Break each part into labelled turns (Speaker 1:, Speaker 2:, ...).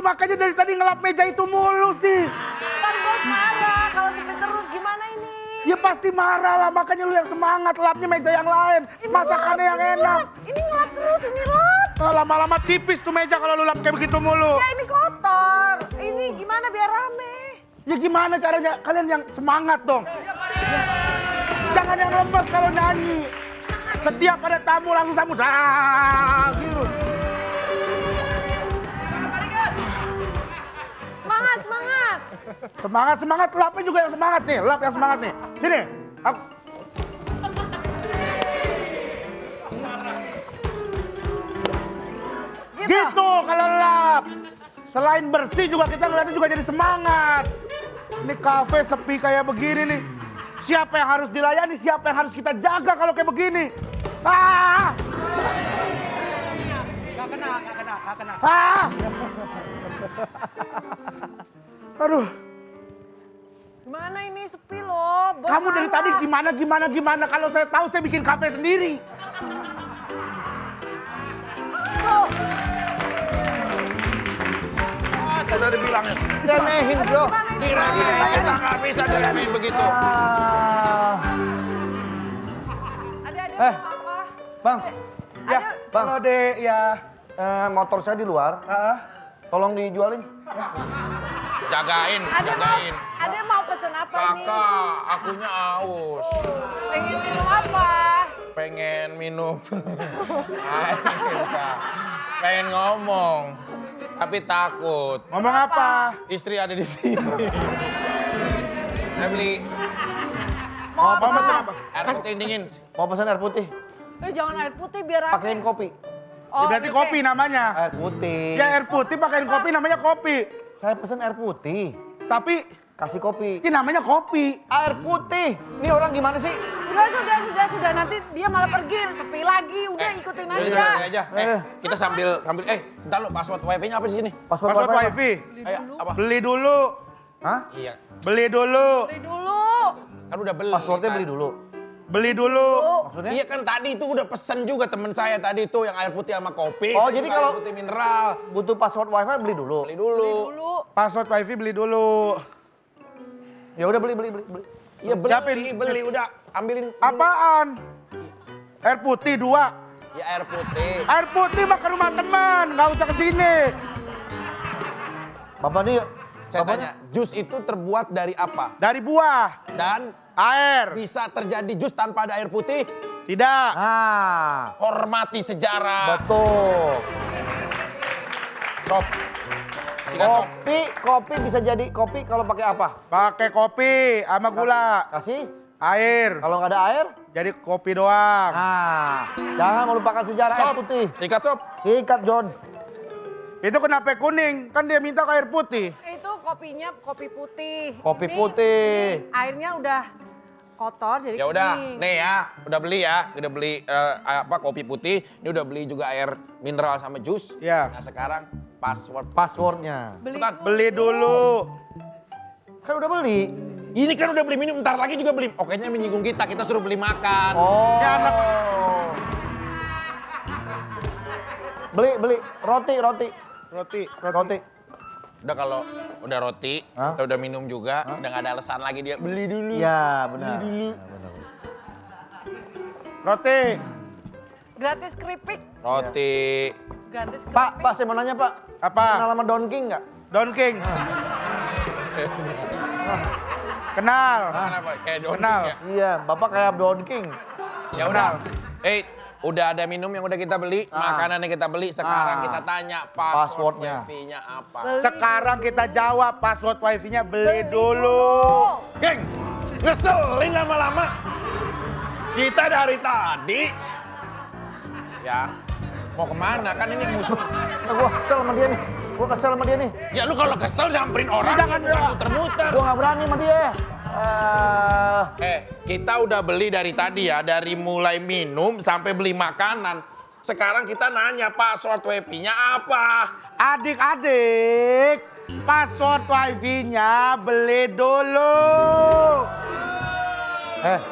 Speaker 1: makanya dari tadi ngelap meja itu mulu sih.
Speaker 2: Ntar bos marah kalau sepi terus gimana ini?
Speaker 1: Ya pasti marah lah, makanya lu yang semangat lapnya meja yang lain. Masakannya yang enak.
Speaker 2: Ini ngelap terus, ini lap.
Speaker 1: Oh, lama-lama tipis tuh meja kalau lu lap kayak begitu mulu.
Speaker 2: Ya ini kotor. Ini gimana biar rame?
Speaker 1: Ya gimana caranya? Kalian yang semangat dong. Jangan yang lemes kalau nyanyi. Setiap ada tamu langsung sambut. Gitu.
Speaker 2: Semangat, semangat.
Speaker 1: Semangat, lapnya juga yang semangat nih. Lap yang semangat nih. Sini. Aku. Gitu kalau lap. Selain bersih juga kita ngeliatnya juga jadi semangat. Ini kafe sepi kayak begini nih. Siapa yang harus dilayani, siapa yang harus kita jaga kalau kayak begini. Ah!
Speaker 3: Gak kena.
Speaker 1: Ah! Aduh,
Speaker 2: Gimana ini sepi loh. Bos
Speaker 1: kamu dari
Speaker 2: marah.
Speaker 1: tadi gimana kalau saya tahu saya bikin kafe sendiri.
Speaker 2: Tuh.
Speaker 4: Sudah dibilangnya.
Speaker 3: Remehin bro.
Speaker 4: Diremehin aja nggak bisa diremehin begitu.
Speaker 2: Ada
Speaker 3: Eh.
Speaker 2: apa?
Speaker 3: Bang,
Speaker 1: Ya,
Speaker 3: Bang.
Speaker 1: kalau deh ya.
Speaker 3: motor saya di luar. Tolong dijualin.
Speaker 4: Jagain,
Speaker 2: Ada
Speaker 4: jagain.
Speaker 2: mau pesen apa ini?
Speaker 4: Kakak, akunya aus.
Speaker 2: Pengen minum apa?
Speaker 4: Pengen minum air, Kak. Pengen ngomong, tapi takut.
Speaker 1: Ngomong apa?
Speaker 4: Istri ada di sini. Saya beli
Speaker 2: Mau
Speaker 1: Mau pesan
Speaker 2: apa?
Speaker 1: apa?
Speaker 4: air putih dingin.
Speaker 3: Mau pesan air putih.
Speaker 2: Jangan air putih biar rame.
Speaker 3: Pakein kopi.
Speaker 1: Ya, berarti
Speaker 2: oke.
Speaker 1: kopi namanya.
Speaker 3: Air putih.
Speaker 1: Ya air putih pakein kopi namanya kopi.
Speaker 3: Saya pesan air putih.
Speaker 1: Tapi
Speaker 3: Kasih kopi.
Speaker 1: ini namanya kopi.
Speaker 3: Air putih. Ini orang gimana sih?
Speaker 2: Sudah. Nanti dia malah pergi, sepi lagi. Udah ikutin
Speaker 4: Udah,
Speaker 2: aja.
Speaker 4: santai aja. Kita sambil, sebentar lo password wifi-nya apa di sini?
Speaker 1: Password wifi.
Speaker 4: Ayo, apa?
Speaker 1: Beli dulu.
Speaker 3: Hah?
Speaker 4: Iya,
Speaker 1: Beli dulu.
Speaker 2: Beli dulu.
Speaker 4: kan udah beli.
Speaker 3: Passwordnya
Speaker 4: kan?
Speaker 3: beli dulu.
Speaker 1: Beli dulu.
Speaker 3: Maksudnya?
Speaker 4: Iya kan tadi itu udah pesen juga temen saya tadi itu yang air putih sama kopi.
Speaker 3: Oh,
Speaker 4: Saya
Speaker 3: jadi
Speaker 4: juga
Speaker 3: kalau-
Speaker 4: air putih mineral.
Speaker 3: Butuh password wifi beli dulu.
Speaker 4: Beli dulu.
Speaker 2: Dulu.
Speaker 1: Password wifi beli dulu.
Speaker 3: Ya udah beli.
Speaker 4: Iya
Speaker 1: Siapin.
Speaker 4: beli udah ambilin. dulu.
Speaker 1: Apaan? Air putih 2.
Speaker 4: Ya air putih.
Speaker 1: Air putih mah ke rumah teman, nggak usah ke sini.
Speaker 3: Bapak nih,
Speaker 4: Saya tanya, jus itu terbuat dari apa?
Speaker 1: Dari buah,
Speaker 4: Dan
Speaker 1: air.
Speaker 4: bisa terjadi jus tanpa ada air putih?
Speaker 1: Tidak.
Speaker 3: nah,
Speaker 4: Hormati sejarah.
Speaker 3: betul.
Speaker 4: Sob. Sikat, Sob.
Speaker 3: Kopi bisa jadi kopi kalau pakai apa?
Speaker 1: Pakai kopi sama gula,
Speaker 3: Kasih.
Speaker 1: air.
Speaker 3: Kalau nggak ada air,
Speaker 1: Jadi kopi doang.
Speaker 3: nah, jangan melupakan sejarah air
Speaker 4: Sob.
Speaker 3: putih.
Speaker 4: Sikat, Sob.
Speaker 3: Sikat John.
Speaker 1: Itu kenapa kuning? Kan dia minta ke air putih.
Speaker 2: Itu kopinya kopi putih.
Speaker 3: Kopi
Speaker 2: Ini-
Speaker 3: putih.
Speaker 2: ini airnya udah kotor jadi
Speaker 4: Ya udah,
Speaker 2: kuning.
Speaker 4: nih ya, udah beli ya, udah beli kopi putih, ini udah beli juga air mineral sama jus.
Speaker 1: Ya.
Speaker 4: Nah sekarang password.
Speaker 3: Passwordnya.
Speaker 4: Cepetan.
Speaker 1: Beli dulu.
Speaker 3: Kan udah beli.
Speaker 4: Ini kan udah beli minum, ntar lagi juga beli. Oke, nya menyinggung kita suruh beli makan.
Speaker 3: Oh.
Speaker 1: Ya, anak.
Speaker 3: Beli. Roti.
Speaker 1: Roti.
Speaker 4: Udah kalau udah roti,
Speaker 3: Hah?
Speaker 4: kita udah minum juga, udah gak ada alasan lagi dia beli dulu.
Speaker 3: Ya, benar.
Speaker 4: Beli dulu.
Speaker 3: Ya, benar.
Speaker 1: Roti.
Speaker 2: Gratis keripik.
Speaker 4: Roti.
Speaker 2: Gratis keripik.
Speaker 3: Pak, saya mau nanya Pak.
Speaker 1: Apa?
Speaker 3: Kenal sama Don King nggak?
Speaker 1: Don King. Kenal.
Speaker 4: Kenapa? Kayak Don
Speaker 1: Kenal.
Speaker 4: King ya?
Speaker 3: Iya, Bapak kayak Don King.
Speaker 4: Ya udah. Udah ada minum yang udah kita beli, makanan yang kita beli. Sekarang kita tanya
Speaker 3: Passwordnya.
Speaker 4: wifi-nya apa.
Speaker 1: Sekarang kita jawab password wifi-nya beli dulu.
Speaker 4: Geng, ngeselin lama-lama. Kita dari tadi. Ya, mau kemana? Kan ini musuh.
Speaker 3: Nah, gua kesel sama dia nih.
Speaker 4: Ya lu kalau kesel samperin orang,
Speaker 1: Jangan,
Speaker 4: bukan
Speaker 1: Bro.
Speaker 4: muter-muter.
Speaker 3: Gua nggak berani sama dia.
Speaker 4: Kita udah beli dari tadi ya, dari mulai minum sampai beli makanan. Sekarang kita nanya password wifi-nya apa?
Speaker 1: Adik-adik, password wifi-nya beli dulu.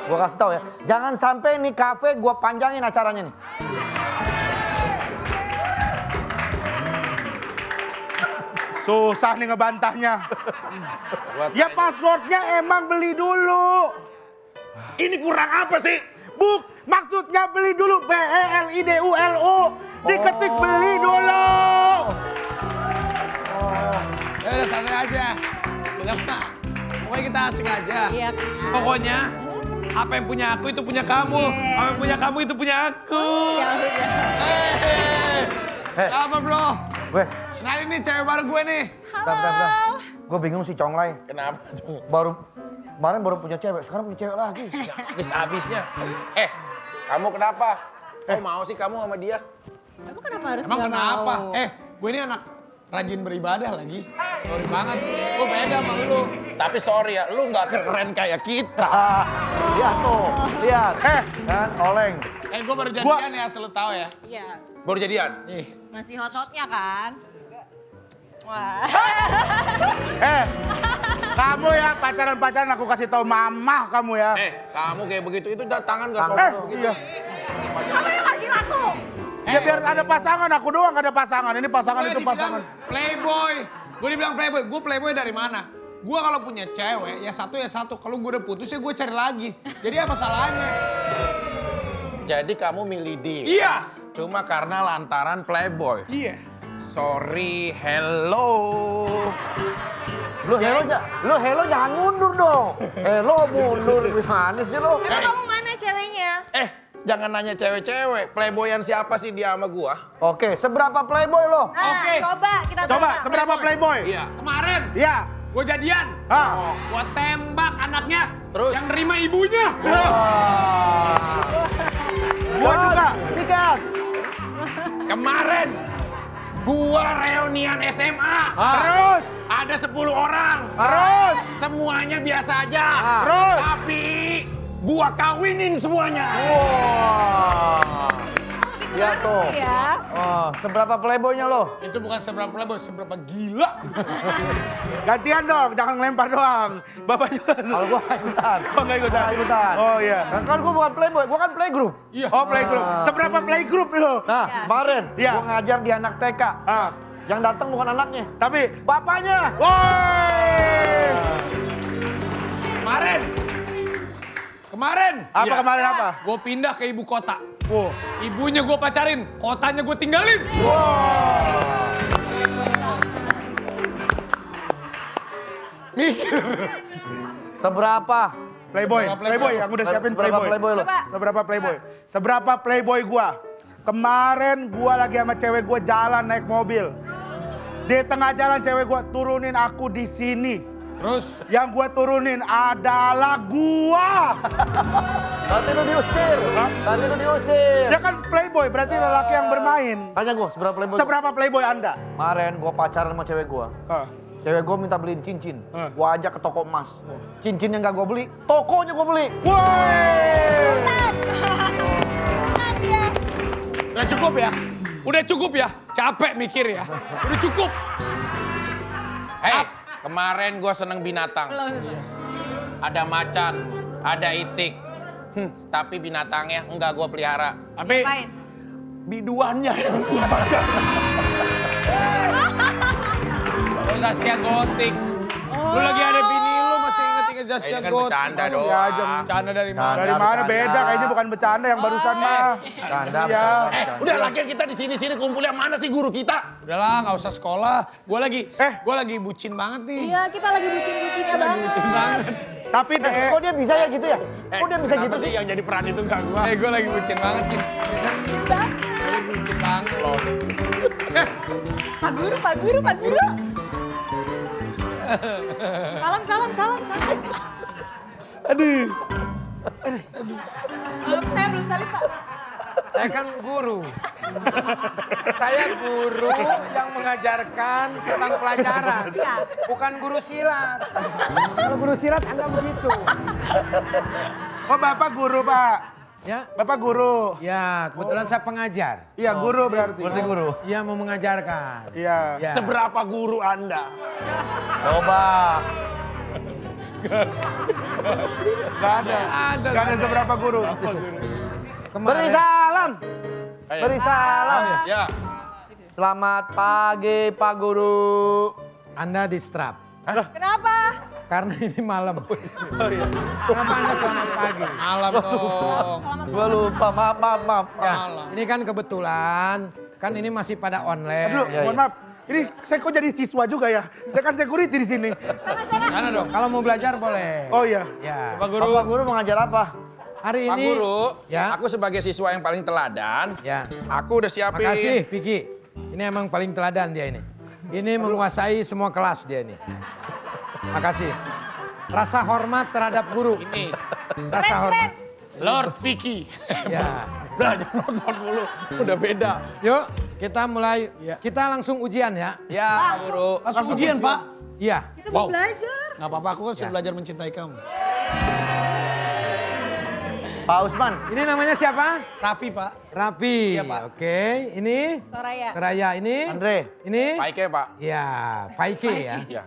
Speaker 3: Gua kasih tahu ya. Jangan sampai nih kafe gua panjangin acaranya nih.
Speaker 1: Susah nih ngebantahnya.
Speaker 4: Buat
Speaker 1: Ya
Speaker 4: aja.
Speaker 1: passwordnya emang beli dulu.
Speaker 4: Ini kurang apa sih?
Speaker 1: Maksudnya beli dulu. BELIDULU. Diketik beli dulu.
Speaker 5: Ya udah santai aja. Kenapa? Pokoknya kita asik aja.
Speaker 2: Iya.
Speaker 5: Pokoknya apa yang punya aku itu punya kamu. Apa yang punya kamu itu punya aku.
Speaker 2: Ya udah.
Speaker 5: Apa bro?
Speaker 3: Weh,
Speaker 5: Kenalin nih cewek baru gue nih.
Speaker 3: bentar. Gue bingung si Conglay.
Speaker 4: Kenapa?
Speaker 3: Kemarin baru punya cewek, sekarang punya cewek lagi.
Speaker 4: Habis-habisnya. Kamu kenapa? Kok mau sih kamu sama dia?
Speaker 2: Emang kenapa harus
Speaker 5: Emang
Speaker 2: nggak
Speaker 5: kenapa?
Speaker 2: mau?
Speaker 5: Gue ini anak rajin beribadah lagi. Sorry banget. Gue beda sama lu.
Speaker 4: Tapi sorry ya, lu nggak keren kayak kita.
Speaker 3: Lihat tuh, lihat. Kan, oleng.
Speaker 5: Gue baru jadian ya, selalu tahu ya.
Speaker 2: Iya.
Speaker 4: Baru jadian?
Speaker 5: Nih.
Speaker 2: Masih hot-hotnya kan? Wah.
Speaker 1: Kamu ya pacaran-pacaran aku kasih tahu mamah kamu ya.
Speaker 4: Kamu kayak begitu itu tangan nggak sopan begitu.
Speaker 1: Iya.
Speaker 2: Kamu yang lagi laku.
Speaker 1: Ya biar ada pasangan, aku doang gak ada pasangan. Ini pasangan
Speaker 5: Gue
Speaker 1: itu pasangan.
Speaker 5: Playboy. Gue dibilang playboy. Gue playboy dari mana? Gue kalau punya cewek, ya satu. Kalau gue udah putus ya gue cari lagi. Jadi apa salahnya?
Speaker 4: Jadi kamu milih dia?
Speaker 5: Iya.
Speaker 4: Cuma karena lantaran playboy?
Speaker 5: Iya.
Speaker 4: Sorry, hello.
Speaker 3: Lu hello jangan mundur dong. Hello mundur, gimana sih lu?
Speaker 2: Emang kamu mana ceweknya?
Speaker 4: Jangan nanya cewek-cewek. Playboyan siapa sih dia sama gua?
Speaker 3: Oke, seberapa playboy lo?
Speaker 2: Nah,
Speaker 5: Oke.
Speaker 2: coba kita
Speaker 1: Coba,
Speaker 2: tanya.
Speaker 1: seberapa playboy?
Speaker 4: Iya.
Speaker 5: Kemarin
Speaker 1: Iya.
Speaker 5: gue jadian. Gue tembak anaknya.
Speaker 4: Terus?
Speaker 5: Yang nerima ibunya.
Speaker 1: Gua juga.
Speaker 3: Sikat.
Speaker 4: Kemarin gua reunian SMA.
Speaker 1: Terus.
Speaker 4: Ada 10 orang.
Speaker 1: Terus.
Speaker 4: Semuanya biasa aja.
Speaker 1: Terus.
Speaker 4: Tapi gua kawinin semuanya.
Speaker 3: Wah. Ya tuh.
Speaker 2: Ya.
Speaker 3: Oh, seberapa playboynya lo?
Speaker 5: Itu bukan seberapa playboy, seberapa gila.
Speaker 1: Gantian dong, jangan ngelempar doang. Bapak juga.
Speaker 3: Kalau gua nggak ikutan.
Speaker 1: Oh, nggak ikutan?
Speaker 3: Nggak ikutan.
Speaker 1: Oh iya.
Speaker 3: Kan gua bukan playboy, gua kan playgroup.
Speaker 5: Iya.
Speaker 1: Oh playgroup. Seberapa playgroup lo?
Speaker 3: Nah, kemarin
Speaker 1: Iya.
Speaker 3: gua ngajar di anak TK. Yang datang bukan anaknya,
Speaker 1: Tapi.
Speaker 3: bapaknya.
Speaker 1: Woi.
Speaker 5: Kemarin.
Speaker 1: Apa kemarin apa?
Speaker 5: Gue pindah ke ibu kota.
Speaker 1: Oh.
Speaker 5: Ibunya gue pacarin, kotanya gue tinggalin. Mikir.
Speaker 3: Seberapa?
Speaker 1: Playboy,
Speaker 5: Seberapa
Speaker 1: playboy, yang udah siapin
Speaker 3: Seberapa
Speaker 1: playboy.
Speaker 3: playboy lo?
Speaker 2: Coba.
Speaker 1: Seberapa playboy? Seberapa playboy gua? Kemarin gua lagi sama cewek gua jalan naik mobil. Di tengah jalan cewek gua turunin aku di sini.
Speaker 5: Terus?
Speaker 1: Yang gua turunin adalah gua.
Speaker 3: Tadi lu diusir. Tadi lu diusir.
Speaker 1: Dia kan playboy, berarti lelaki yang bermain.
Speaker 3: Tanya gua, seberapa playboy?
Speaker 1: Seberapa playboy Anda?
Speaker 3: Kemarin gua pacaran sama cewek gua. Cewek gua minta beliin cincin. Gua ajak ke toko emas. Cincin yang gak gua beli, tokonya gua beli.
Speaker 1: Woi!
Speaker 5: Udah cukup ya? Udah cukup ya? Capek mikir ya? Udah cukup.
Speaker 4: Kemarin gua seneng binatang. Ada macan, ada itik. Tapi binatangnya enggak gua pelihara.
Speaker 5: Tapi
Speaker 2: Ngapain?
Speaker 4: Biduannya yang gua pacaran.
Speaker 5: Zaskia Gotik. Lu lagi ada bini lu masih inget Zaskia
Speaker 4: Ini kan
Speaker 5: Gotik.
Speaker 4: bercanda doang.
Speaker 1: Ya, jam.
Speaker 5: Bercanda dari mana?
Speaker 1: Dari mana
Speaker 3: bercanda.
Speaker 1: beda? Kayaknya bukan bercanda yang barusan mah.
Speaker 3: Canda,
Speaker 1: Iya.
Speaker 4: Udah lagian kita di sini kumpul yang mana sih guru kita?
Speaker 5: Udahlah, nggak usah sekolah. Gue lagi bucin banget nih.
Speaker 2: Iya, kita lagi bucin-bucinnya banget.
Speaker 5: Bucin banget.
Speaker 1: Tapi deh,
Speaker 3: Kok dia bisa ya gitu ya? Kok dia bisa
Speaker 4: Kenapa
Speaker 3: gitu
Speaker 4: sih yang jadi peran itu enggak gua?
Speaker 5: Gue lagi bucin banget nih. Gue lagi bucin banget loh.
Speaker 2: Pak Guru, Pak Guru, Pak Guru. Salam, salam, salam, salam.
Speaker 1: aduh.
Speaker 2: Saya belum salim, Pak.
Speaker 6: Saya kan guru. Saya guru yang mengajarkan tentang pelajaran.
Speaker 2: Iya.
Speaker 6: Bukan guru silat. Kalau guru silat Anda begitu.
Speaker 1: Oh Bapak guru Pak.
Speaker 6: Ya?
Speaker 1: Bapak guru.
Speaker 6: Ya, kebetulan saya pengajar.
Speaker 1: Iya guru berarti.
Speaker 3: Berarti guru.
Speaker 6: Iya, mau mengajarkan.
Speaker 1: Iya.
Speaker 6: Ya.
Speaker 4: Seberapa guru Anda?
Speaker 3: Coba.
Speaker 1: Gak ada. Gak ada seberapa guru.
Speaker 3: Beri salam.
Speaker 4: Ayo.
Speaker 3: Beri salam.
Speaker 4: Ya.
Speaker 3: Selamat pagi Pak Guru.
Speaker 6: Anda distrap.
Speaker 2: Kenapa?
Speaker 6: Karena ini malam. Kenapa Anda selamat pagi?
Speaker 5: Malam dong.
Speaker 3: Gua lupa, maaf.
Speaker 6: Ya, ini kan kebetulan, kan ini masih pada online.
Speaker 1: Aduh,
Speaker 3: Iya,
Speaker 1: mohon
Speaker 3: iya.
Speaker 1: maaf. Ini saya kok jadi siswa juga ya? Saya kan security di sini.
Speaker 5: Sana dong.
Speaker 6: Kalau mau belajar boleh.
Speaker 1: Oh iya.
Speaker 6: Ya.
Speaker 5: Pak Guru.
Speaker 3: Pak Guru mengajar apa?
Speaker 6: Hari
Speaker 4: Pak
Speaker 6: ini.
Speaker 4: Guru,
Speaker 6: Ya.
Speaker 4: aku sebagai siswa yang paling teladan,
Speaker 6: Ya.
Speaker 4: aku udah siapin.
Speaker 6: Makasih Vicky. Ini emang paling teladan dia ini. Ini menguasai semua kelas dia ini. Makasih. Rasa hormat terhadap guru.
Speaker 5: Ini
Speaker 6: Rasa hormat.
Speaker 5: Lord Vicky.
Speaker 6: Ya.
Speaker 4: Udah, jangan nonton dulu. Udah beda.
Speaker 6: Yuk, kita mulai. Kita langsung ujian ya.
Speaker 4: Ya, Pak Guru.
Speaker 5: Langsung ujian, Pak.
Speaker 6: Iya.
Speaker 5: Wow. Nggak apa-apa, aku kan sudah belajar mencintai kamu.
Speaker 3: Pak Usman.
Speaker 6: Ini namanya siapa?
Speaker 5: Raffi, Pak.
Speaker 6: Raffi.
Speaker 5: Iya, Pak.
Speaker 6: Oke, ini
Speaker 2: Soraya.
Speaker 6: Seraya ini.
Speaker 3: Andre.
Speaker 6: Ini.
Speaker 4: Baik ya, Pak.
Speaker 6: Ya, Faiki ya.
Speaker 4: Iya.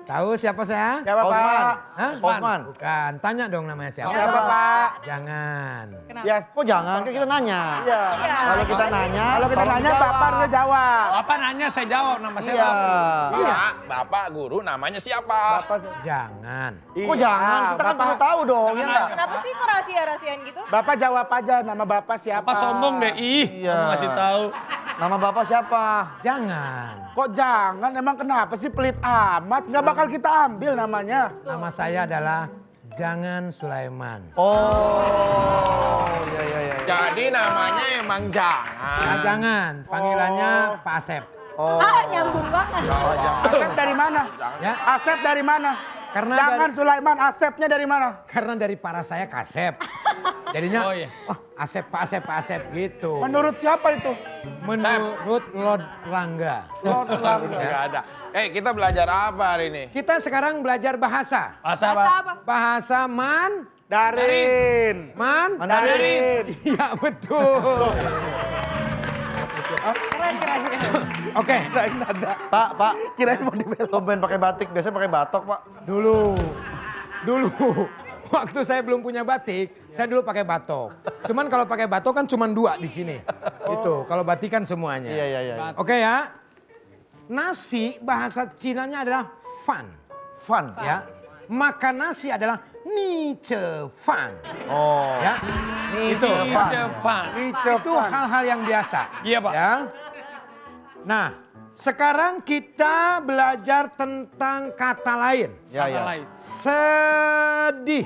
Speaker 6: Tahu siapa saya?
Speaker 1: Siapa
Speaker 3: Pak Usman.
Speaker 1: Pak?
Speaker 6: Hah?
Speaker 3: Osman.
Speaker 6: Bukan. Tanya dong namanya siapa.
Speaker 1: Siapa Pak?
Speaker 6: Jangan.
Speaker 1: Ya,
Speaker 3: Kok jangan, kan kita nanya.
Speaker 1: iya.
Speaker 3: Kalau kita nanya,
Speaker 1: Kalau kita
Speaker 3: tolong
Speaker 1: nanya,
Speaker 3: dijawab.
Speaker 1: Bapak harus jawab.
Speaker 5: Bapak nanya, saya jawab. Nama saya
Speaker 3: Iya.
Speaker 5: Raffi.
Speaker 4: Pak, Bapak Guru namanya siapa?
Speaker 1: Bapak.
Speaker 6: Jangan.
Speaker 3: Kok jangan? Kita kan perlu tahu dong, ya nggak?
Speaker 2: Kenapa sih kok rahasia-rahasian gitu?
Speaker 1: Bapak jawab aja nama Bapak siapa.
Speaker 5: Bapak sombong deh. Ih,
Speaker 3: Iya.
Speaker 5: kamu ngasih tahu.
Speaker 3: Nama Bapak siapa?
Speaker 6: Jangan.
Speaker 1: Kok jangan? Emang kenapa sih pelit amat? Nggak bakal kita ambil namanya.
Speaker 6: Nama saya adalah Jangan Sulaiman.
Speaker 3: Oh, iya.
Speaker 4: Jadi namanya emang
Speaker 6: Nah,
Speaker 4: jangan.
Speaker 6: jangan. Panggilannya Pak Asep.
Speaker 3: Oh.
Speaker 2: Nyambung banget.
Speaker 3: Oh, jangan.
Speaker 1: Asep dari mana?
Speaker 6: Ya.
Speaker 1: Asep dari mana?
Speaker 6: Karena
Speaker 1: Jangan Sulaiman, Asepnya dari mana?
Speaker 6: Karena dari para saya Kasep. Jadinya,
Speaker 5: Oh, iya.
Speaker 6: wah Asep, Pak Asep gitu.
Speaker 1: Menurut siapa itu?
Speaker 6: Menurut Lord Langga.
Speaker 1: Lord Langga.
Speaker 4: Nggak ada. Kita belajar apa hari ini?
Speaker 6: Kita sekarang belajar bahasa.
Speaker 5: Bahasa
Speaker 2: Bahasa
Speaker 5: apa?
Speaker 2: apa?
Speaker 6: Bahasa
Speaker 1: Darin.
Speaker 3: Mandarin.
Speaker 6: Iya betul.
Speaker 2: Keren.
Speaker 6: Oke,
Speaker 1: Kirain ada.
Speaker 3: Pak.
Speaker 1: Kirain mau dibelok.
Speaker 3: Tumben pakai batik, biasanya pakai batok, Pak.
Speaker 6: dulu. Waktu saya belum punya batik, saya dulu pakai batok. Cuman kalau pakai batok kan cuma 2 di sini. Itu, kalau batik kan semuanya.
Speaker 3: Iya.
Speaker 6: Oke ya. Nasi bahasa Cinanya adalah fan.
Speaker 3: Fun.
Speaker 6: Ya. Makan nasi adalah ni ce fan.
Speaker 3: Oh.
Speaker 6: Ya. Itu.
Speaker 5: Jepang.
Speaker 6: Itu hal-hal yang biasa.
Speaker 5: Iya, Pak.
Speaker 6: Ya. Nah, sekarang kita belajar tentang kata lain.
Speaker 3: Ya.
Speaker 5: lain.
Speaker 6: Sedih.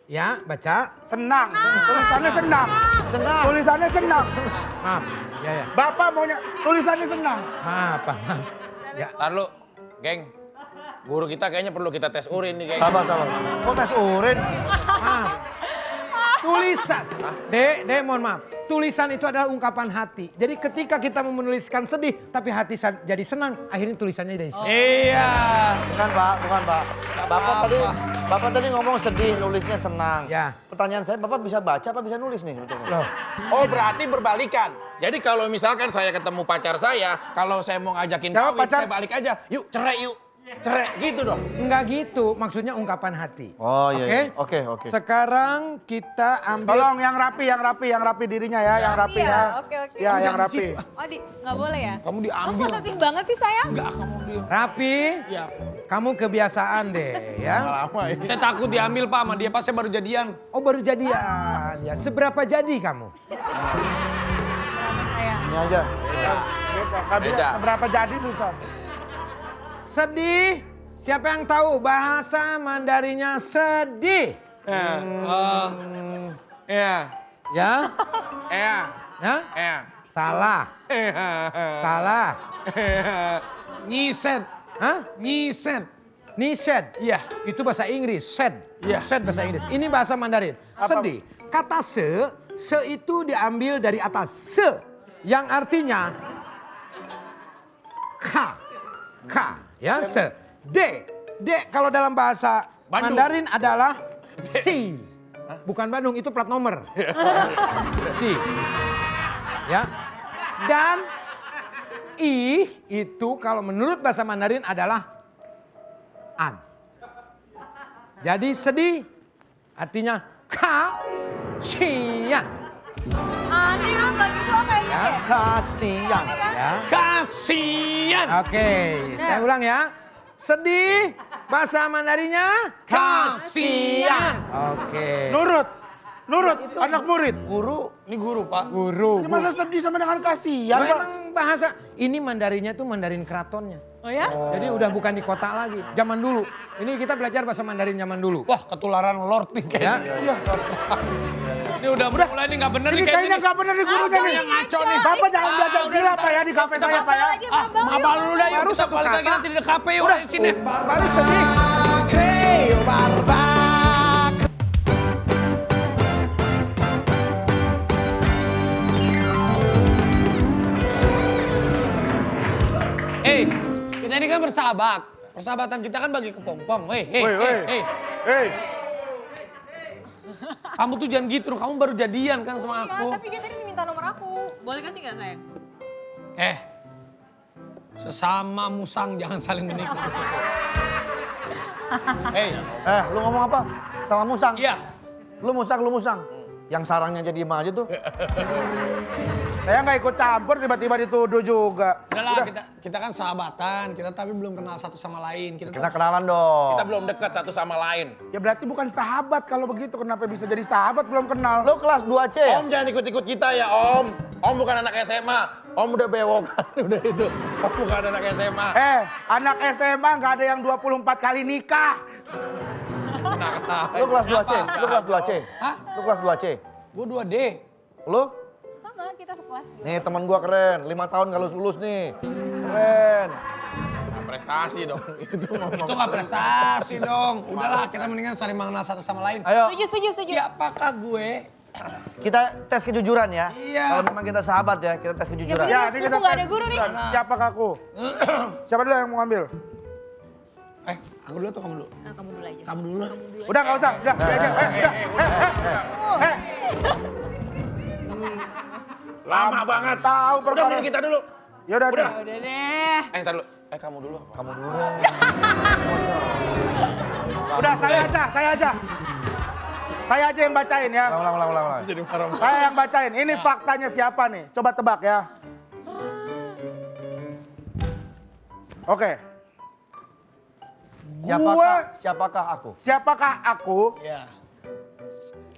Speaker 6: Ya, baca.
Speaker 1: Senang. Tulisannya senang. Tulisannya senang.
Speaker 6: Maaf. Ya.
Speaker 1: Bapak maunya tulisannya senang.
Speaker 6: Maaf. Ya.
Speaker 4: Ntar lu, geng. Guru kita kayaknya perlu kita tes urin nih, geng.
Speaker 3: Sabar. Kok tes urin?
Speaker 6: Maaf. Tulisan. Dek, mohon maaf. Tulisan itu adalah ungkapan hati. Jadi ketika kita mau menuliskan sedih, tapi hati jadi senang, akhirnya tulisannya jadi senang.
Speaker 5: Iya.
Speaker 3: Bukan, Pak. Bapak tadi ngomong sedih, nulisnya senang.
Speaker 6: Ya.
Speaker 3: Pertanyaan saya, Bapak bisa baca apa bisa nulis nih sebetulnya?
Speaker 6: Loh,
Speaker 4: Oh, berarti berbalikan. Jadi kalau misalkan saya ketemu pacar saya, kalau saya mau ngajakin
Speaker 1: Siapa
Speaker 4: kawin,
Speaker 1: pacar?
Speaker 4: saya balik aja. Yuk, cerai yuk. Cerai, gitu dong.
Speaker 6: enggak gitu. Maksudnya ungkapan hati.
Speaker 3: Oh iya.
Speaker 6: Oke?
Speaker 3: Oke.
Speaker 6: Sekarang kita ambil.
Speaker 1: Tolong yang rapi dirinya ya, yang rapi ya.
Speaker 2: Oke.
Speaker 1: Ya, yang
Speaker 5: Jangan
Speaker 1: rapi.
Speaker 5: situ.
Speaker 2: Oh, nggak boleh ya?
Speaker 5: Kamu
Speaker 2: Kamu
Speaker 5: diambil.
Speaker 2: posesif banget sih sayang.
Speaker 5: Enggak, kamu di.
Speaker 6: Rapi,
Speaker 5: Ya.
Speaker 6: kamu kebiasaan deh ya.
Speaker 4: Lama ini.
Speaker 5: Saya takut diambil, Pak, sama dia. Pas saya baru jadian.
Speaker 6: Oh baru jadian ya. Seberapa jadi kamu?
Speaker 2: Sayang.
Speaker 3: Ini aja.
Speaker 1: Nggak bisa.
Speaker 4: Beda.
Speaker 1: Seberapa jadi susah.
Speaker 6: Sedih. Siapa yang tahu bahasa Mandarinya sedih?
Speaker 4: Ya.
Speaker 6: Ya? Ya? Salah. Salah.
Speaker 5: Nyiset.
Speaker 6: Hah?
Speaker 5: Nyiset.
Speaker 6: Nised.
Speaker 5: Iya.
Speaker 6: Itu bahasa Inggris. Sad.
Speaker 5: Iya.
Speaker 6: Sad bahasa Inggris. Ini bahasa Mandarin. Sedih. Kata se itu diambil dari atas se. Yang artinya ka. Ya, se. D kalau dalam bahasa
Speaker 4: Bandung.
Speaker 6: Mandarin adalah si. Bukan Bandung, itu plat nomor. Si. Ya. Dan i itu kalau menurut bahasa Mandarin adalah an. Jadi sedih artinya ka xian.
Speaker 2: Aneh apa gitu kayaknya
Speaker 6: Ya.
Speaker 2: ya.
Speaker 3: Kasihan.
Speaker 6: Ya.
Speaker 5: Kasian.
Speaker 6: Oke, saya ulang ya. Sedih, bahasa Mandarinnya.
Speaker 5: Kasian.
Speaker 6: Oke.
Speaker 1: Nurut, anak murid.
Speaker 3: Guru.
Speaker 5: Ini guru, Pak.
Speaker 6: Guru.
Speaker 1: Ini masa sedih sama dengan kasihan,
Speaker 6: Nah,
Speaker 1: Pak?
Speaker 6: emang bahasa ini Mandarinnya tuh Mandarin keratonnya.
Speaker 2: Oh ya?
Speaker 6: Jadi udah bukan di kota lagi. Zaman dulu. Ini kita belajar bahasa Mandarin zaman dulu.
Speaker 5: Wah, ketularan Lord nih
Speaker 6: Ya.
Speaker 5: kayaknya.
Speaker 1: Iya.
Speaker 5: Ini udah mulai nih nggak bener
Speaker 1: Ini
Speaker 5: nih
Speaker 1: kayaknya
Speaker 5: kayaknya.
Speaker 1: nggak bener nih gurunya nih.
Speaker 5: Yang ngaco nih.
Speaker 1: Bapak jangan belajar gila Pak ya di kafe saya Pak ya.
Speaker 5: Mabal dulu dah, yuk
Speaker 6: Baru
Speaker 5: kita
Speaker 6: satu
Speaker 5: balik lagi
Speaker 6: kata.
Speaker 5: nanti di kafe yuk di sini.
Speaker 6: Baru sedih.
Speaker 5: Kita ini kan bersahabat. Persahabatan kita kan bagi kepompong.
Speaker 1: Woi, Hei.
Speaker 5: Kamu tuh jangan gitu, kamu baru jadian kan sama aku.
Speaker 2: Tapi dia tadi minta nomor aku. Boleh kasih nggak sayang?
Speaker 5: Sesama musang jangan saling menikah.
Speaker 3: Lu ngomong apa? Sama musang?
Speaker 5: Iya.
Speaker 3: Lu musang. Yang sarangnya jadi diem aja tuh.
Speaker 1: Saya nggak ikut campur tiba-tiba dituduh juga.
Speaker 5: Udahlah, kita kan sahabatan, kita tapi belum kenal satu sama lain.
Speaker 3: Kita kenalan dong.
Speaker 4: Kita belum dekat satu sama lain.
Speaker 1: Ya berarti bukan sahabat kalau begitu. Kenapa bisa jadi sahabat belum kenal?
Speaker 3: Lu kelas 2C ya?
Speaker 4: Om jangan ikut-ikut kita ya Om. Om bukan anak SMA. Om udah bewokan, udah itu. Om bukan anak SMA.
Speaker 1: Anak SMA nggak ada yang 24 kali nikah.
Speaker 3: Lu kelas 2C? Lu kelas 2C?
Speaker 5: Hah?
Speaker 3: Lu kelas 2C?
Speaker 5: Gue 2D.
Speaker 3: Lu?
Speaker 2: Sama, kita sekelas.
Speaker 3: Nih teman gua keren, 5 tahun gak lulus nih. Keren.
Speaker 4: Prestasi dong. Itu ngomong.
Speaker 5: Itu gak prestasi dong. Udahlah, kita mendingan saling mengenal satu sama lain.
Speaker 3: Ayo,
Speaker 2: Setuju.
Speaker 5: Siapakah gue?
Speaker 3: kita tes kejujuran ya.
Speaker 5: Iya.
Speaker 3: Kalau memang kita sahabat ya, kita tes kejujuran.
Speaker 2: bener.
Speaker 1: Ya, ini kita
Speaker 2: Nggak ada
Speaker 1: tes.
Speaker 2: guru nih.
Speaker 1: Siapa kaku? Siapa dulu yang mau ngambil?
Speaker 5: Aku dulu atau kamu dulu?
Speaker 2: Kamu dulu aja.
Speaker 5: Kamu dulu lah.
Speaker 1: Udah nggak usah, udah.
Speaker 4: Lama banget.
Speaker 1: Tahu
Speaker 4: Udah
Speaker 1: perkara.
Speaker 4: dulu kita dulu.
Speaker 1: Ya udah.
Speaker 4: Udah.
Speaker 2: Udah deh.
Speaker 4: Entar dulu. Kamu dulu.
Speaker 3: Kamu dulu.
Speaker 1: Udah saya aja. Saya aja yang bacain ya.
Speaker 3: Ulang.
Speaker 4: Jadi marah.
Speaker 1: Saya yang bacain. Ini faktanya siapa nih? Coba tebak ya. Oke.
Speaker 3: Siapakah aku?
Speaker 1: Siapakah aku?
Speaker 5: Iya.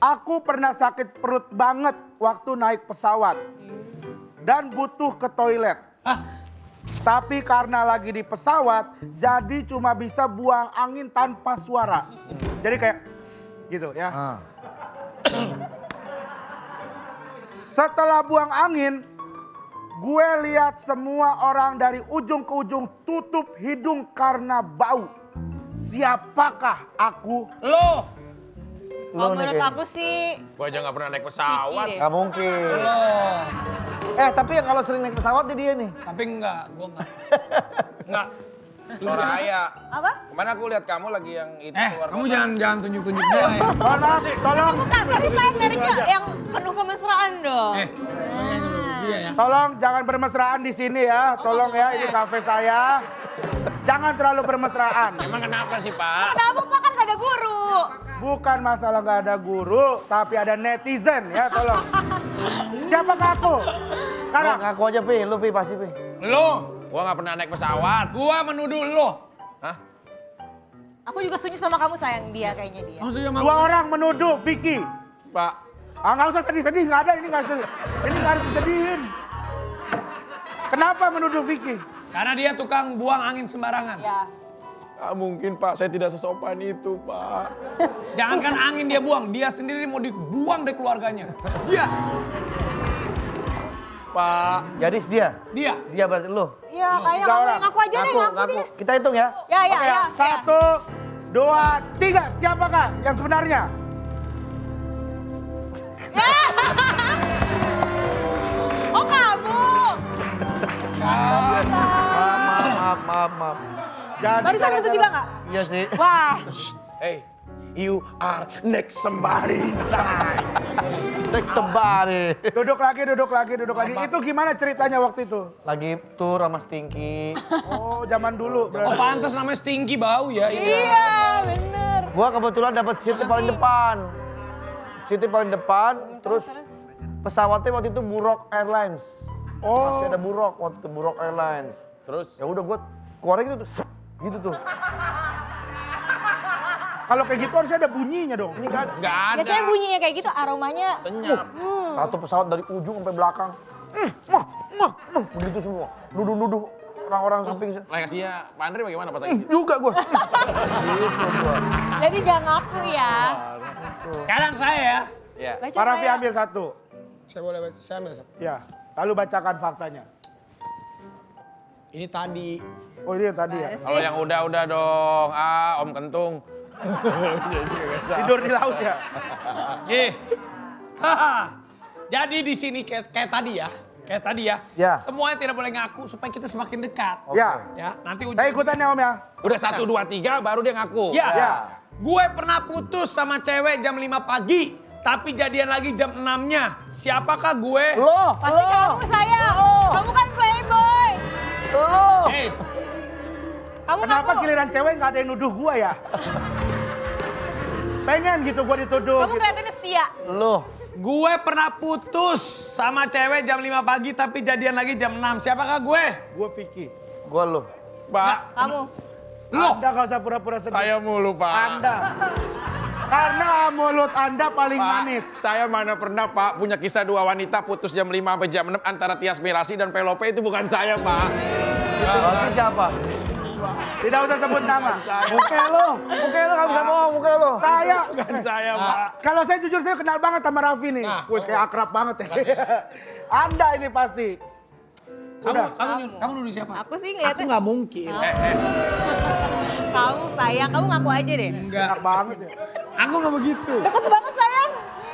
Speaker 1: Aku pernah sakit perut banget waktu naik pesawat. Dan butuh ke toilet. Tapi karena lagi di pesawat, jadi cuma bisa buang angin tanpa suara. Jadi kayak gitu ya. Setelah buang angin, gue lihat semua orang dari ujung ke ujung tutup hidung karena bau. Siapakah aku?
Speaker 5: Lo.
Speaker 2: Kalau menurut aku sih
Speaker 4: Gua aja nggak pernah naik pesawat.
Speaker 2: Kiki deh.
Speaker 3: Gak mungkin.
Speaker 5: Lo.
Speaker 3: Tapi yang kalau sering naik pesawat dia nih.
Speaker 5: Tapi enggak, gue enggak. Enggak.
Speaker 4: Soraya.
Speaker 2: apa?
Speaker 4: Kemarin aku lihat kamu lagi yang itu keluar
Speaker 5: Kamu
Speaker 4: kota.
Speaker 5: jangan tunjuk-tunjuk gue ya.
Speaker 1: Mohon maaf, tolong,
Speaker 2: Bukan, tapi saya nyarinya yang penuh kemesraan dong.
Speaker 5: Iya ya.
Speaker 1: tolong jangan bermesraan di sini ya. Tolong ya, ini kafe saya. Jangan terlalu bermesraan.
Speaker 4: Emang kenapa sih Pak?
Speaker 2: Kenapa Pak kan gak ada guru?
Speaker 1: Bukan masalah nggak ada guru, tapi ada netizen ya, tolong. Siapakah aku? Sekarang.
Speaker 3: Ngaku aja Pi, lu Pi pasti Pi.
Speaker 5: Lo.
Speaker 4: Gua nggak pernah naik pesawat.
Speaker 5: Gua menuduh lo.
Speaker 4: Hah?
Speaker 2: Aku juga setuju sama kamu sayang dia kayaknya dia.
Speaker 5: Maksudnya
Speaker 1: Dua orang menuduh Vicky.
Speaker 4: Pak.
Speaker 1: Nggak usah sedih-sedih, nggak ada, ini nggak sedih. Ini nggak harus disedihin. Kenapa menuduh Vicky?
Speaker 5: Karena dia tukang buang angin sembarangan.
Speaker 2: Ya.
Speaker 4: Mungkin Pak, saya tidak sesopan itu Pak.
Speaker 5: Jangankan angin dia buang, dia sendiri mau dibuang dari keluarganya. Dia.
Speaker 4: Pak.
Speaker 3: Jadi dia.
Speaker 5: Dia.
Speaker 3: Berarti lu.
Speaker 2: Iya, kayak
Speaker 1: Tiga
Speaker 2: kamu
Speaker 1: orang.
Speaker 2: yang ngaku aja deh, ngaku deh.
Speaker 3: Kita hitung ya.
Speaker 2: Ya, ya,
Speaker 1: Oke,
Speaker 2: ya.
Speaker 1: 1, 2, 3. Siapakah yang sebenarnya?
Speaker 2: Oh kamu.
Speaker 3: Maaf.
Speaker 1: Jadi
Speaker 2: Barusan itu juga nggak?
Speaker 3: Iya sih.
Speaker 2: Wah,
Speaker 4: Hey, you are next somebody.
Speaker 3: Seks sebari.
Speaker 1: Duduk lagi. Itu gimana ceritanya waktu itu?
Speaker 3: Lagi tour sama Stinky.
Speaker 1: Oh, zaman dulu
Speaker 5: Oh
Speaker 1: berarti.
Speaker 5: pantas namanya stinky bau ya ini.
Speaker 2: iya bener.
Speaker 3: Gua kebetulan dapat seat paling depan. Seat paling depan, terus Pesawatnya waktu itu Burok Airlines. Masih ada Burok, waktu itu Burok Airlines.
Speaker 4: Terus?
Speaker 3: Ya udah gue keluarin gitu tuh, gitu tuh.
Speaker 1: Kalau kayak gitu harusnya ada bunyinya dong. Ini kan.
Speaker 4: Nggak ada.
Speaker 2: Biasanya bunyinya kayak gitu, aromanya.
Speaker 4: Senyap.
Speaker 3: Satu pesawat dari ujung sampai belakang. Begitu semua. Nuduh-nuduh orang-orang samping.
Speaker 4: Reaksinya Pak Andre bagaimana Pak tadi?
Speaker 3: Juga gue. Gitu gue.
Speaker 2: Jadi jangan ngaku ya.
Speaker 5: Sekarang saya ya.
Speaker 4: Ya.
Speaker 2: Baca
Speaker 1: Pak Raffi
Speaker 2: saya.
Speaker 1: ambil satu.
Speaker 5: Saya boleh baca, saya ambil satu.
Speaker 1: Ya. Lalu bacakan faktanya.
Speaker 5: Ini tadi.
Speaker 1: Oh ini yang tadi ya.
Speaker 4: Kalau yang udah dong. Om Kentung.
Speaker 1: Tidur di laut ya.
Speaker 5: Nih. Jadi di sini kayak tadi ya. Kayak tadi ya.
Speaker 3: Ya.
Speaker 5: Semuanya tidak boleh ngaku supaya kita semakin dekat.
Speaker 1: Ya.
Speaker 5: Ya, nanti
Speaker 1: Saya ikutannya Om ya.
Speaker 4: Udah 1, 2, 3 baru dia ngaku.
Speaker 5: Ya.
Speaker 1: Ya.
Speaker 5: Gue pernah putus sama cewek jam 5 pagi. Tapi jadian lagi jam 6-nya. Siapakah gue?
Speaker 3: Lo,
Speaker 2: Pasti kamu sayang. Kamu kan playboy.
Speaker 3: lo.
Speaker 5: Hey,
Speaker 2: Kamu
Speaker 1: Kenapa
Speaker 2: ngaku.
Speaker 1: giliran cewek nggak ada yang nuduh gua ya? Pengen gitu gua dituduh.
Speaker 2: Kamu
Speaker 1: Gitu.
Speaker 2: kelihatannya setia.
Speaker 3: Lo.
Speaker 5: gue pernah putus sama cewek jam 5 pagi tapi jadian lagi jam 6. Siapakah gue?
Speaker 1: Gua Vicky.
Speaker 3: Gue lo.
Speaker 4: Pak,
Speaker 2: Kamu.
Speaker 5: Lo.
Speaker 1: Anda nggak usah pura-pura sedih.
Speaker 4: saya mulu Pak.
Speaker 1: Anda. Karena mulut Anda paling
Speaker 4: Pak,
Speaker 1: manis.
Speaker 4: saya mana pernah Pak punya kisah 2 wanita putus jam 5 sampai jam 6 antara Tias Mirasih dan Pelope itu bukan saya Pak.
Speaker 3: Berarti siapa?
Speaker 1: Tidak usah sebut nama.
Speaker 3: Muka lo gak bisa bohong, muka lo.
Speaker 1: Saya.
Speaker 4: Bukan saya Pak.
Speaker 1: Kalau saya jujur saya kenal banget sama Raffi nih.
Speaker 5: Nah.
Speaker 1: Wih kayak akrab banget ya. Anda ini pasti.
Speaker 5: Kamu nuduh siapa?
Speaker 2: Aku sih
Speaker 5: Aku
Speaker 2: ngeliatnya.
Speaker 5: nggak mungkin.
Speaker 2: Kamu sayang, kamu ngaku aja deh.
Speaker 1: Enak banget ya.
Speaker 5: Aku nggak begitu.
Speaker 2: Deket banget sayang.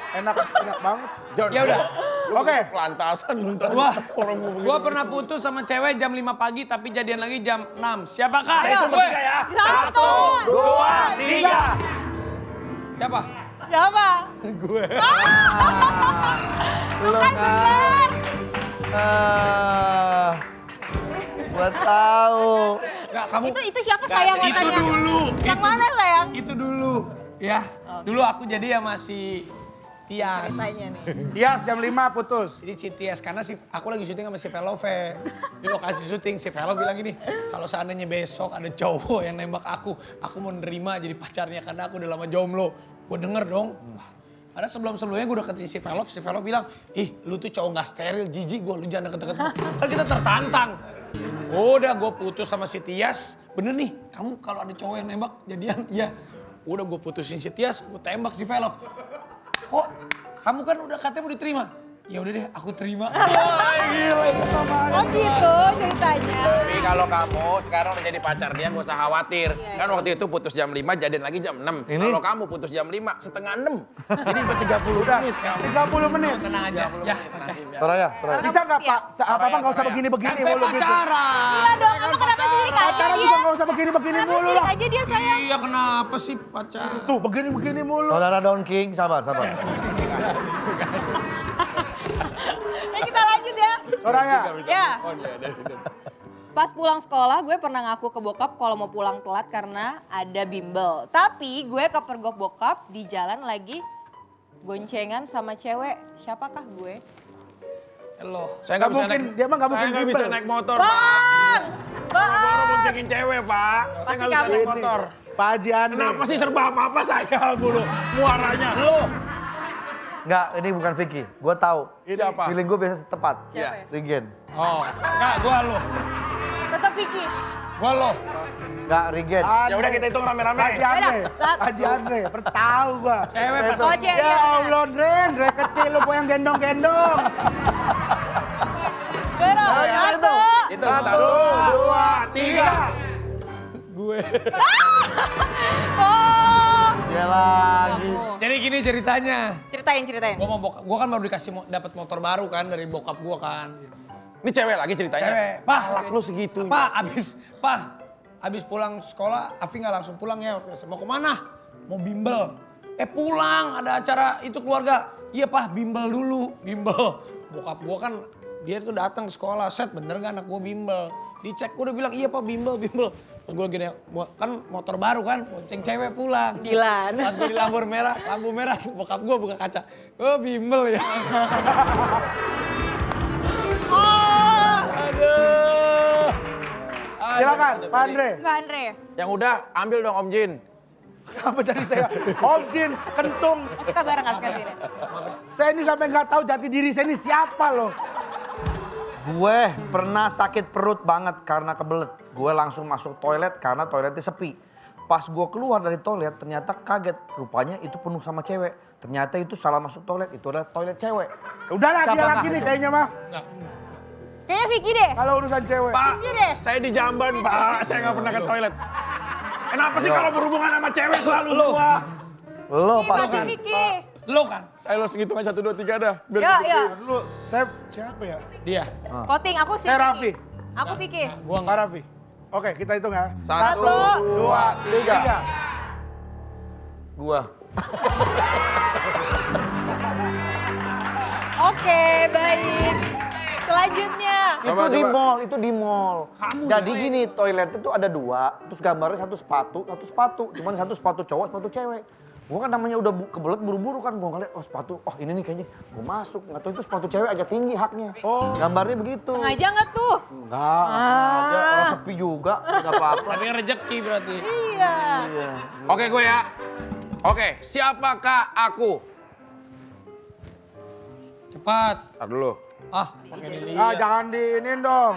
Speaker 1: Enak banget.
Speaker 4: John,
Speaker 5: Ya udah.
Speaker 1: Oke.
Speaker 4: Pelantasan ntar
Speaker 5: Wah,
Speaker 4: orang mau begitu.
Speaker 5: gue pernah putus sama cewek jam 5 pagi tapi jadian lagi jam 6. Siapakah?
Speaker 4: Itu
Speaker 5: Gue.
Speaker 4: bertiga ya.
Speaker 2: 1,
Speaker 5: 2, 3. Siapa?
Speaker 2: Siapa?
Speaker 4: Gue.
Speaker 3: Lo kan. Gue tahu.
Speaker 5: Enggak, kamu.
Speaker 2: Itu siapa sayang
Speaker 5: Itu
Speaker 2: katanya?
Speaker 5: dulu.
Speaker 2: Yang mana sayang?
Speaker 5: Itu dulu. Ya. Dulu aku jadi ya masih Tias.
Speaker 2: Tanya nih.
Speaker 1: Tias jam 5 putus.
Speaker 5: Jadi si Tias, karena aku lagi syuting sama si Velove. Di lokasi syuting, si Velove bilang gini, kalau seandainya besok ada cowok yang nembak aku mau nerima jadi pacarnya karena aku udah lama jomblo. Gue denger dong. Wah, karena sebelum-sebelumnya gue deketin si Velove bilang, ih lu tuh cowok gak steril, jijik gue, lu jangan deket-deket gue. Kan kita tertantang. Udah gue putus sama si Tias, bener nih, kamu kalau ada cowok yang nembak jadian, iya. Udah gue putusin si Tias, gue tembak si Velove. Kok kamu kan udah katanya mau diterima? Ya udah deh, aku terima. Wah, gila kita banget.
Speaker 2: Oh gitu ceritanya.
Speaker 4: Tapi kalau kamu sekarang udah jadi pacar dia gak usah khawatir. Kan waktu itu putus jam 5 jadian lagi jam 6. Kalau kamu putus jam 5 setengah 6. Jadi 30
Speaker 1: Udah.
Speaker 4: menit.
Speaker 1: 30 menit.
Speaker 5: Tenang aja. Ya,
Speaker 3: Soraya.
Speaker 1: Bisa nggak Pak? Apa-apa nggak usah begini-begini
Speaker 5: kan saya
Speaker 1: mulu gitu.
Speaker 5: pacaran.
Speaker 2: Iya dong,
Speaker 5: Saya kan
Speaker 2: kamu kenapa sirik aja
Speaker 1: Pacaran
Speaker 2: dia?
Speaker 1: juga nggak usah begini-begini
Speaker 2: Kenapa
Speaker 1: mulu
Speaker 2: sirik
Speaker 1: lah.
Speaker 2: aja dia sayang?
Speaker 5: Iya, kenapa sih pacaran?
Speaker 1: Tuh begini-begini mulu.
Speaker 3: Saudara Don King, sabar.
Speaker 2: Kita lanjut ya.
Speaker 1: Soraya.
Speaker 2: Ya. Pas pulang sekolah gue pernah ngaku ke bokap kalau mau pulang telat karena ada bimbel. Tapi gue kepergok bokap di jalan lagi boncengan sama cewek. Siapakah gue?
Speaker 5: Lo.
Speaker 4: Saya
Speaker 1: Nggak
Speaker 4: nggak bisa
Speaker 1: mungkin,
Speaker 4: naik.
Speaker 1: dia mah nggak
Speaker 4: Saya
Speaker 1: mungkin
Speaker 4: nggak bisa
Speaker 1: bimbel.
Speaker 4: naik motor, Pak.
Speaker 2: Bang!
Speaker 4: Baru
Speaker 2: Bang!
Speaker 4: boncengin cewek, Pak. Saya nggak bisa
Speaker 2: kamu.
Speaker 4: naik motor.
Speaker 1: Pak Haji Andre.
Speaker 4: Kenapa sih serba apa-apa saya mulu muaranya?
Speaker 5: Lo.
Speaker 3: Enggak, ini bukan Vicky. Gue tahu.
Speaker 4: Siapa?
Speaker 3: Feeling gue biasa tepat.
Speaker 4: Iya.
Speaker 3: Regen.
Speaker 5: Oh, enggak, gua lo.
Speaker 2: Tetap Vicky.
Speaker 5: Gua lo.
Speaker 3: Enggak, Regen.
Speaker 4: Ya udah kita hitung rame-rame.
Speaker 1: Haji Andre.
Speaker 2: Beda.
Speaker 1: Haji Andre. Tahu gua.
Speaker 5: Cewek pas.
Speaker 2: Oh, cewek.
Speaker 1: Ya Allah, Dre kecil lu gua yang gendong-gendong.
Speaker 2: Bero,
Speaker 3: ya,
Speaker 2: satu.
Speaker 4: Itu 1, 2, 3.
Speaker 5: Gue.
Speaker 2: Oh.
Speaker 3: Dia lagi.
Speaker 5: Jadi gini ceritanya.
Speaker 2: Ceritain.
Speaker 5: Gua kan baru dikasih dapat motor baru kan dari bokap gua kan.
Speaker 4: Ini cewek lagi ceritanya.
Speaker 5: Cewek. Pak,
Speaker 4: Alak lu segitu.
Speaker 5: Abis pulang sekolah, Afi nggak langsung pulang ya. Mau kemana? Mau bimbel. Pulang, ada acara itu keluarga. Iya Pak, bimbel dulu. Bimbel. Bokap gua kan dia tuh datang ke sekolah, set bener gak anak gue bimbel. Dicek, gue udah bilang iya pak bimbel. Terus gue gini, kan motor baru kan, bonceng cewek pulang.
Speaker 2: Dilan.
Speaker 5: Pas gue di lampu merah, bokap gue buka kaca. Oh bimbel ya. Aduh.
Speaker 1: Silakan, Pak Andre.
Speaker 2: Pak Andre.
Speaker 4: Yang udah, ambil dong Om Jin.
Speaker 1: Apa jadi saya? Om Jin, kentung.
Speaker 2: Kita bareng harus kasih ini.
Speaker 1: Saya ini sampai nggak tahu jati diri saya ini siapa loh.
Speaker 3: Gue pernah sakit perut banget karena kebelet. Gue langsung masuk toilet karena toiletnya sepi. Pas gue keluar dari toilet ternyata kaget. Rupanya itu penuh sama cewek. Ternyata itu salah masuk toilet. Itu adalah toilet cewek.
Speaker 1: Udahlah dia
Speaker 3: Siapakah
Speaker 1: lagi nih
Speaker 3: itu?
Speaker 1: kayaknya mah.
Speaker 2: Kayaknya Vicky deh.
Speaker 1: Kalau urusan cewek.
Speaker 4: Pak,
Speaker 2: Vicky deh.
Speaker 4: saya di Jamban Pak, saya nggak pernah ke toilet. Kenapa sih kalau berhubungan sama cewek selalu gua?
Speaker 3: Lo
Speaker 2: Pasti
Speaker 3: pasti.
Speaker 2: Vicky.
Speaker 5: Lo kan?
Speaker 4: Saya lo segitu kan 1, 2, 3 dah. Biar
Speaker 2: Yuk,
Speaker 4: gitu.
Speaker 2: yuk.
Speaker 1: Dulu saya siapa ya?
Speaker 5: Dia.
Speaker 2: Voting aku sih.
Speaker 1: Saya
Speaker 2: Vicky.
Speaker 1: Raffi.
Speaker 2: Aku Vicky.
Speaker 5: Gua
Speaker 1: Pak Raffi. Oke, kita hitung ya.
Speaker 4: 1, 2, 3.
Speaker 3: Gua.
Speaker 2: Oke, baik. Selanjutnya.
Speaker 3: Itu di mall, itu di mall.
Speaker 5: Kamu
Speaker 3: Jadi
Speaker 5: ya?
Speaker 3: gini, toilet itu ada 2, terus gambarnya satu sepatu. Cuman satu sepatu cowok, sepatu cewek. Gua kan namanya udah kebelet buru-buru kan, gua ngeliat, oh sepatu, oh ini nih kayaknya. Gua masuk, nggak tahu itu sepatu cewek agak tinggi haknya.
Speaker 1: Oh.
Speaker 3: Gambarnya begitu.
Speaker 2: Sengaja nggak tuh?
Speaker 3: Enggak, sengaja. Kalau sepi juga, nggak apa-apa.
Speaker 5: Tapi rezeki berarti.
Speaker 2: Iya.
Speaker 3: Iya.
Speaker 4: Oke gue ya. Oke, siapakah aku?
Speaker 5: Cepat.
Speaker 4: Tar dulu.
Speaker 5: Ah, pakai dilihat.
Speaker 1: Ah, jangan diinin dong.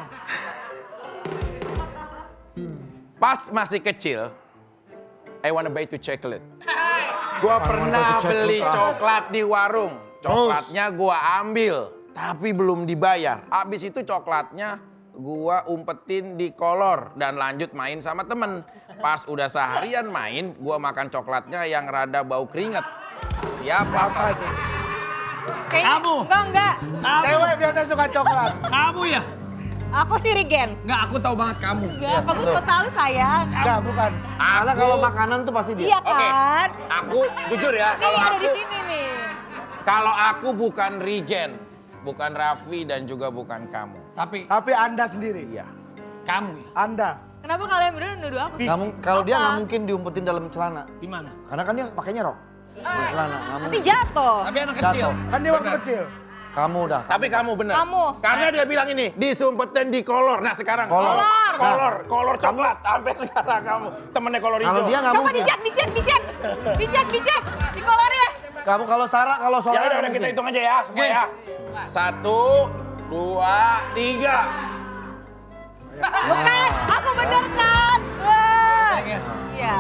Speaker 4: Pas masih kecil, I wanna buy to chocolate. Gua pernah beli coklat di warung. Coklatnya gua ambil, tapi belum dibayar. Habis itu coklatnya gua umpetin di kolor dan lanjut main sama temen. Pas udah seharian main, gua makan coklatnya yang rada bau keringet. Siapa?
Speaker 2: Kayaknya,
Speaker 5: Kamu.
Speaker 2: Enggak.
Speaker 1: Cewek biasa suka coklat.
Speaker 5: Kamu ya?
Speaker 2: Aku sih Regen.
Speaker 5: Enggak, aku tahu banget kamu.
Speaker 2: Enggak, kamu so tahu sayang.
Speaker 1: Enggak, bukan.
Speaker 3: Karena kalau makanan tuh pasti dia.
Speaker 2: Iya
Speaker 4: Oke,
Speaker 2: kan?
Speaker 4: aku jujur ya,
Speaker 2: Ini
Speaker 4: kalau
Speaker 2: ada di
Speaker 4: aku
Speaker 2: sini nih.
Speaker 4: kalau aku bukan Regen, bukan Raffi dan juga bukan kamu.
Speaker 1: Tapi Anda sendiri.
Speaker 4: Iya.
Speaker 5: Kamu ya?
Speaker 1: Anda.
Speaker 2: Kenapa kalian berdua nuduh aku?
Speaker 3: Kalau dia
Speaker 2: Apa?
Speaker 3: nggak mungkin diumpetin dalam celana.
Speaker 5: Di mana?
Speaker 3: Karena kan dia pakainya rok. Di celana, nggak
Speaker 2: Nanti
Speaker 3: mungkin.
Speaker 2: jatuh.
Speaker 5: Tapi anak kecil.
Speaker 3: Jatuh.
Speaker 1: Kan dia waktu
Speaker 4: Benar.
Speaker 1: kecil.
Speaker 3: Kamu dah.
Speaker 4: Tapi kamu bener.
Speaker 2: Kamu.
Speaker 4: Karena dia bilang ini, disumpetin di kolor. Nah sekarang
Speaker 3: Kolor.
Speaker 4: kolor coklat. Sampai sekarang kamu temennya kolor hijau.
Speaker 3: Kalau dia nggak
Speaker 2: Coba
Speaker 3: mungkin.
Speaker 2: dicek. Di kolornya.
Speaker 3: Kamu kalau Sarah, kalau
Speaker 4: Ya
Speaker 3: Sora.
Speaker 4: udah
Speaker 3: nggak
Speaker 4: kita
Speaker 3: mungkin.
Speaker 4: hitung aja ya semua ya. 1, 2, 3.
Speaker 2: Bukan, aku bener kan? Wah.
Speaker 5: Sayang ya?
Speaker 2: Iya.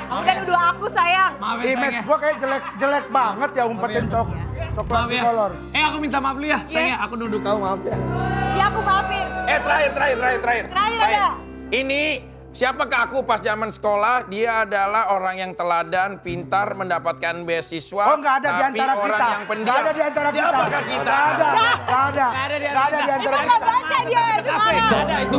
Speaker 2: Kamu udah nuduh aku sayang.
Speaker 5: Maaf ya sayang
Speaker 1: Image
Speaker 5: ya.
Speaker 1: gua kayak jelek banget ya umpetin coklat
Speaker 5: Maaf
Speaker 1: di
Speaker 5: ya.
Speaker 1: kolor.
Speaker 5: Aku minta maaf lu ya. Sayang ya, aku duduk kamu maaf ya.
Speaker 2: Iya aku maafin.
Speaker 4: Terakhir.
Speaker 2: Terakhir ada.
Speaker 4: Ini siapakah aku pas zaman sekolah? Dia adalah orang yang teladan, pintar, mendapatkan beasiswa.
Speaker 1: Oh, nggak ada di
Speaker 4: tapi
Speaker 1: antara
Speaker 4: orang
Speaker 1: kita.
Speaker 4: yang pendiam.
Speaker 1: Nggak ada di antara kita.
Speaker 4: Siapakah kita?
Speaker 1: Nggak ada.
Speaker 5: Nggak ada di antara
Speaker 1: Nggak ada di
Speaker 5: kita.
Speaker 1: antara
Speaker 2: Kita
Speaker 1: kita.
Speaker 2: baca dia sekarang.
Speaker 5: Ada itu.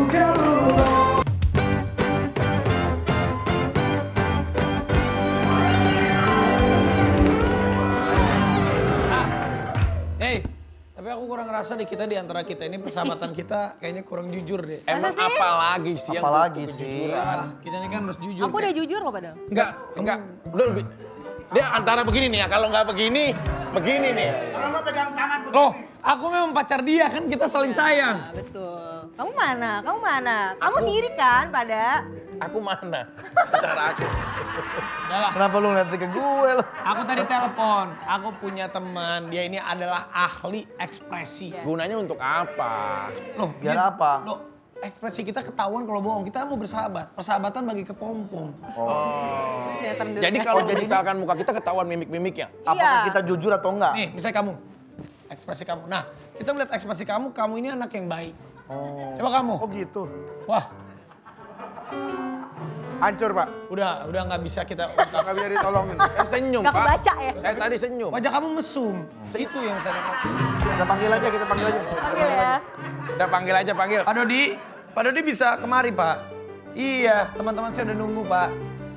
Speaker 5: Hey, tapi aku kurang ngerasa di kita di antara kita ini persahabatan kita kayaknya kurang jujur deh.
Speaker 4: Emang
Speaker 2: Masa sih?
Speaker 4: apa lagi sih yang
Speaker 3: Apalagi
Speaker 4: butuh
Speaker 3: sih?
Speaker 4: kejujuran?
Speaker 5: Ah, kita ini kan harus jujur.
Speaker 2: Aku udah jujur loh padahal.
Speaker 4: Enggak. Udah lebih. Dia antara begini nih ya, kalau nggak begini nih.
Speaker 1: Kalau nggak pegang tangan
Speaker 5: Loh, aku memang pacar dia kan kita saling sayang.
Speaker 2: Nah, betul. Kamu mana? Kamu sendiri kan pada.
Speaker 4: Aku mana? Cara aku.
Speaker 5: Udah lah.
Speaker 3: Kenapa lu ngeliatin ke gue lo?
Speaker 5: Aku tadi telepon, aku punya teman, dia ini adalah ahli ekspresi.
Speaker 4: Gunanya untuk apa?
Speaker 5: Loh,
Speaker 3: Biar apa?
Speaker 5: Loh, ekspresi kita ketahuan kalau bohong. Kita mau bersahabat. Persahabatan bagi kepompong.
Speaker 2: Sinetron dulu.
Speaker 4: Jadi kalau misalkan muka kita ketahuan mimik-mimiknya.
Speaker 3: Apakah
Speaker 2: Iya.
Speaker 3: kita jujur atau enggak?
Speaker 5: Nih, misalnya kamu. Ekspresi kamu. Nah, kita melihat ekspresi kamu ini anak yang baik. Coba kamu.
Speaker 1: Oh gitu.
Speaker 5: Wah,
Speaker 1: Hancur Pak.
Speaker 5: udah nggak bisa kita ungkap.
Speaker 1: Nggak bisa ditolongin.
Speaker 4: Senyum,
Speaker 2: Nggak
Speaker 4: Pak.
Speaker 2: kebaca ya?
Speaker 4: Saya tadi senyum.
Speaker 5: Wajah kamu mesum. Itu yang saya dapat.
Speaker 3: Kita panggil aja.
Speaker 2: Panggil ya.
Speaker 4: Udah panggil aja, panggil.
Speaker 5: Pak Dodi bisa kemari, Pak. Iya, teman-teman saya udah nunggu, Pak.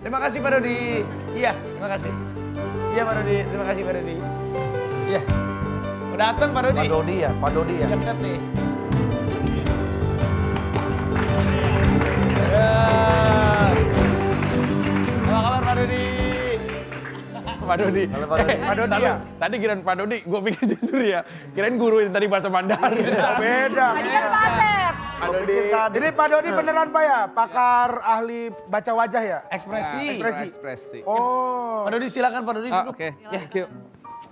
Speaker 5: Terima kasih, Pak Dodi. Iya, terima kasih. Iya, Pak Dodi. Terima kasih, Pak Dodi. Iya. Udah datang, Pak Dodi.
Speaker 3: Pak Dodi ya.
Speaker 5: Dekat nih. Apa kabar Pak Dodi?
Speaker 4: Pak Dodi.
Speaker 3: Pak Dodi.
Speaker 1: Pak Dodi ya?
Speaker 4: Tadi kirain Pak Dodi, gue pikir jujur ya. Kirain guru yang tadi bahasa Mandarin.
Speaker 1: Beda.
Speaker 2: Tadi kan Pak Asep.
Speaker 4: Pak Dodi.
Speaker 1: Ini Pak Dodi beneran Pak ya? Pakar ahli baca wajah ya?
Speaker 5: Ekspresi.
Speaker 1: Ekspresi. Oh.
Speaker 5: Pak Dodi silakan Pak Dodi duduk.
Speaker 7: Oke, ya, yuk.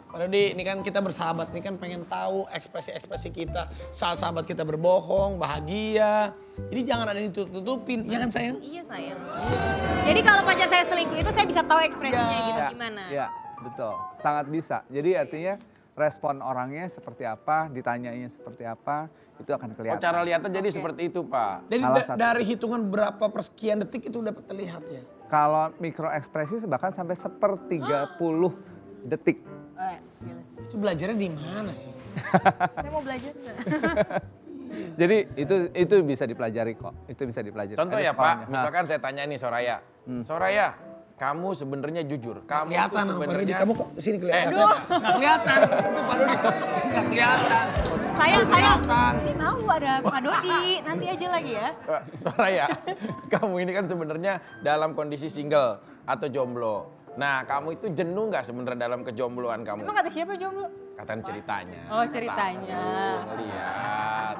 Speaker 5: Pak Dodi, ini kan kita bersahabat, ini kan pengen tahu ekspresi-ekspresi kita saat sahabat kita berbohong, bahagia. Jadi jangan ada yang ditutup-tutupin, ya kan sayang?
Speaker 2: Iya sayang. Jadi kalau pacar saya selingkuh itu saya bisa tahu ekspresinya gitu gimana.
Speaker 7: Ya, betul. Sangat bisa. Jadi artinya respon orangnya seperti apa, ditanyainya seperti apa, itu akan
Speaker 4: Oh,
Speaker 7: kelihatan.
Speaker 4: cara lihatnya jadi seperti itu, Pak.
Speaker 5: Jadi
Speaker 7: Salah satu.
Speaker 5: dari hitungan berapa persekian detik itu dapat terlihat ya?
Speaker 7: Kalau mikro ekspresi bahkan sampai 1/30 detik.
Speaker 2: Oh, gila.
Speaker 5: Itu belajarnya di mana sih?
Speaker 2: Saya mau belajar nggak?
Speaker 7: Jadi itu bisa dipelajari kok. Itu bisa dipelajari.
Speaker 4: Contoh
Speaker 7: Ada
Speaker 4: ya, Pak.
Speaker 7: sekolahnya.
Speaker 4: Misalkan saya tanya nih Soraya. Soraya, kamu sebenarnya jujur. Kamu
Speaker 5: Kelihatan
Speaker 4: tuh
Speaker 5: Pak Dodi,
Speaker 4: sebenarnya
Speaker 5: kamu kok sini kelihatan?
Speaker 4: Eh,
Speaker 5: Nggak kelihatan, itu Pak Dodi. Nggak kelihatan.
Speaker 2: Sayang,
Speaker 5: Kelihatan.
Speaker 2: ini malu ada Pak Dodi. Nanti aja lagi ya.
Speaker 4: Soraya, kamu ini kan sebenarnya dalam kondisi single atau jomblo. Nah, kamu itu jenuh nggak sebenarnya dalam kejombloan kamu?
Speaker 2: Emang kata siapa jomblo?
Speaker 4: Katain ceritanya.
Speaker 2: Oh, ceritanya.
Speaker 4: Lihat.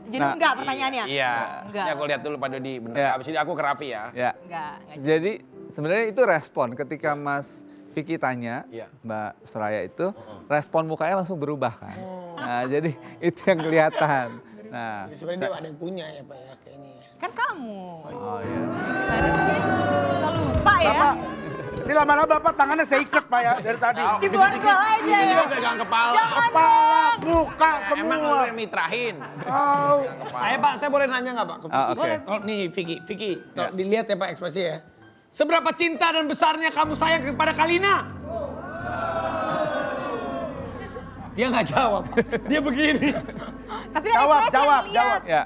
Speaker 2: Jadi
Speaker 7: Nah,
Speaker 2: enggak pertanyaannya?
Speaker 4: Iya.
Speaker 2: Enggak.
Speaker 4: Ini aku lihat dulu Pak Dodi. Bener.
Speaker 7: Ya.
Speaker 4: Abis ini aku ke Raffi ya.
Speaker 7: Ya.
Speaker 2: Enggak.
Speaker 7: Jadi sebenarnya itu respon ketika Mas Vicky tanya,
Speaker 4: Iya.
Speaker 7: Mbak Soraya itu, respon mukanya langsung berubah kan. Nah, jadi itu yang kelihatan. Nah,
Speaker 5: Jadi sebenarnya dia ada yang punya ya Pak ya kayaknya ya.
Speaker 2: Kan kamu.
Speaker 7: oh iya.
Speaker 2: Kita lupa ya.
Speaker 1: Bapak, ini lama-lama Bapak tangannya saya ikat Pak ya dari tadi.
Speaker 2: Di borgol aja
Speaker 4: Ini
Speaker 2: ya.
Speaker 4: juga pegang kepala.
Speaker 1: Kepala, muka,
Speaker 4: Emang lu
Speaker 1: semua.
Speaker 4: yang mitrahin.
Speaker 1: Oh.
Speaker 5: Saya boleh nanya nggak Pak ke Vicky?
Speaker 7: Ah, oke.
Speaker 5: Oh, nih Vicky, kalau dilihat ya Pak ekspresi ya. Seberapa cinta dan besarnya kamu sayang kepada Kalina? Dia nggak jawab, dia begini.
Speaker 2: Tapi ada
Speaker 1: Jawab,
Speaker 2: ekspresi yang
Speaker 1: jawab,
Speaker 2: lihat.
Speaker 1: jawab.
Speaker 7: Ya,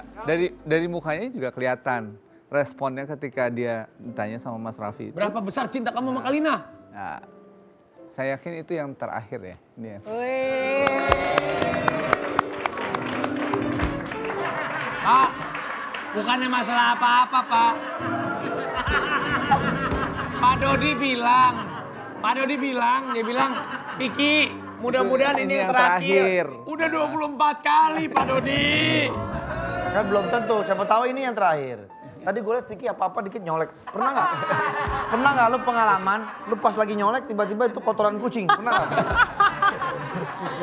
Speaker 7: dari mukanya juga kelihatan responnya ketika dia ditanya sama Mas Raffi. Itu,
Speaker 5: Berapa besar cinta kamu sama Kalina?
Speaker 7: nah, saya yakin itu yang terakhir ya. Ini ya.
Speaker 2: Wih.
Speaker 5: Pak, bukannya masalah apa-apa Pak. Pak Dodi bilang, dia bilang, Vicky, mudah-mudahan
Speaker 7: Ini
Speaker 5: ini yang
Speaker 7: yang
Speaker 5: terakhir.
Speaker 7: terakhir.
Speaker 5: Udah 24 kali Pak Dodi.
Speaker 3: Kan belum tentu, siapa tahu ini yang terakhir. Tadi gue liat Vicky apa-apa dikit nyolek. Pernah nggak? Pernah nggak lu pengalaman, lu pas lagi nyolek tiba-tiba itu kotoran kucing? Pernah nggak?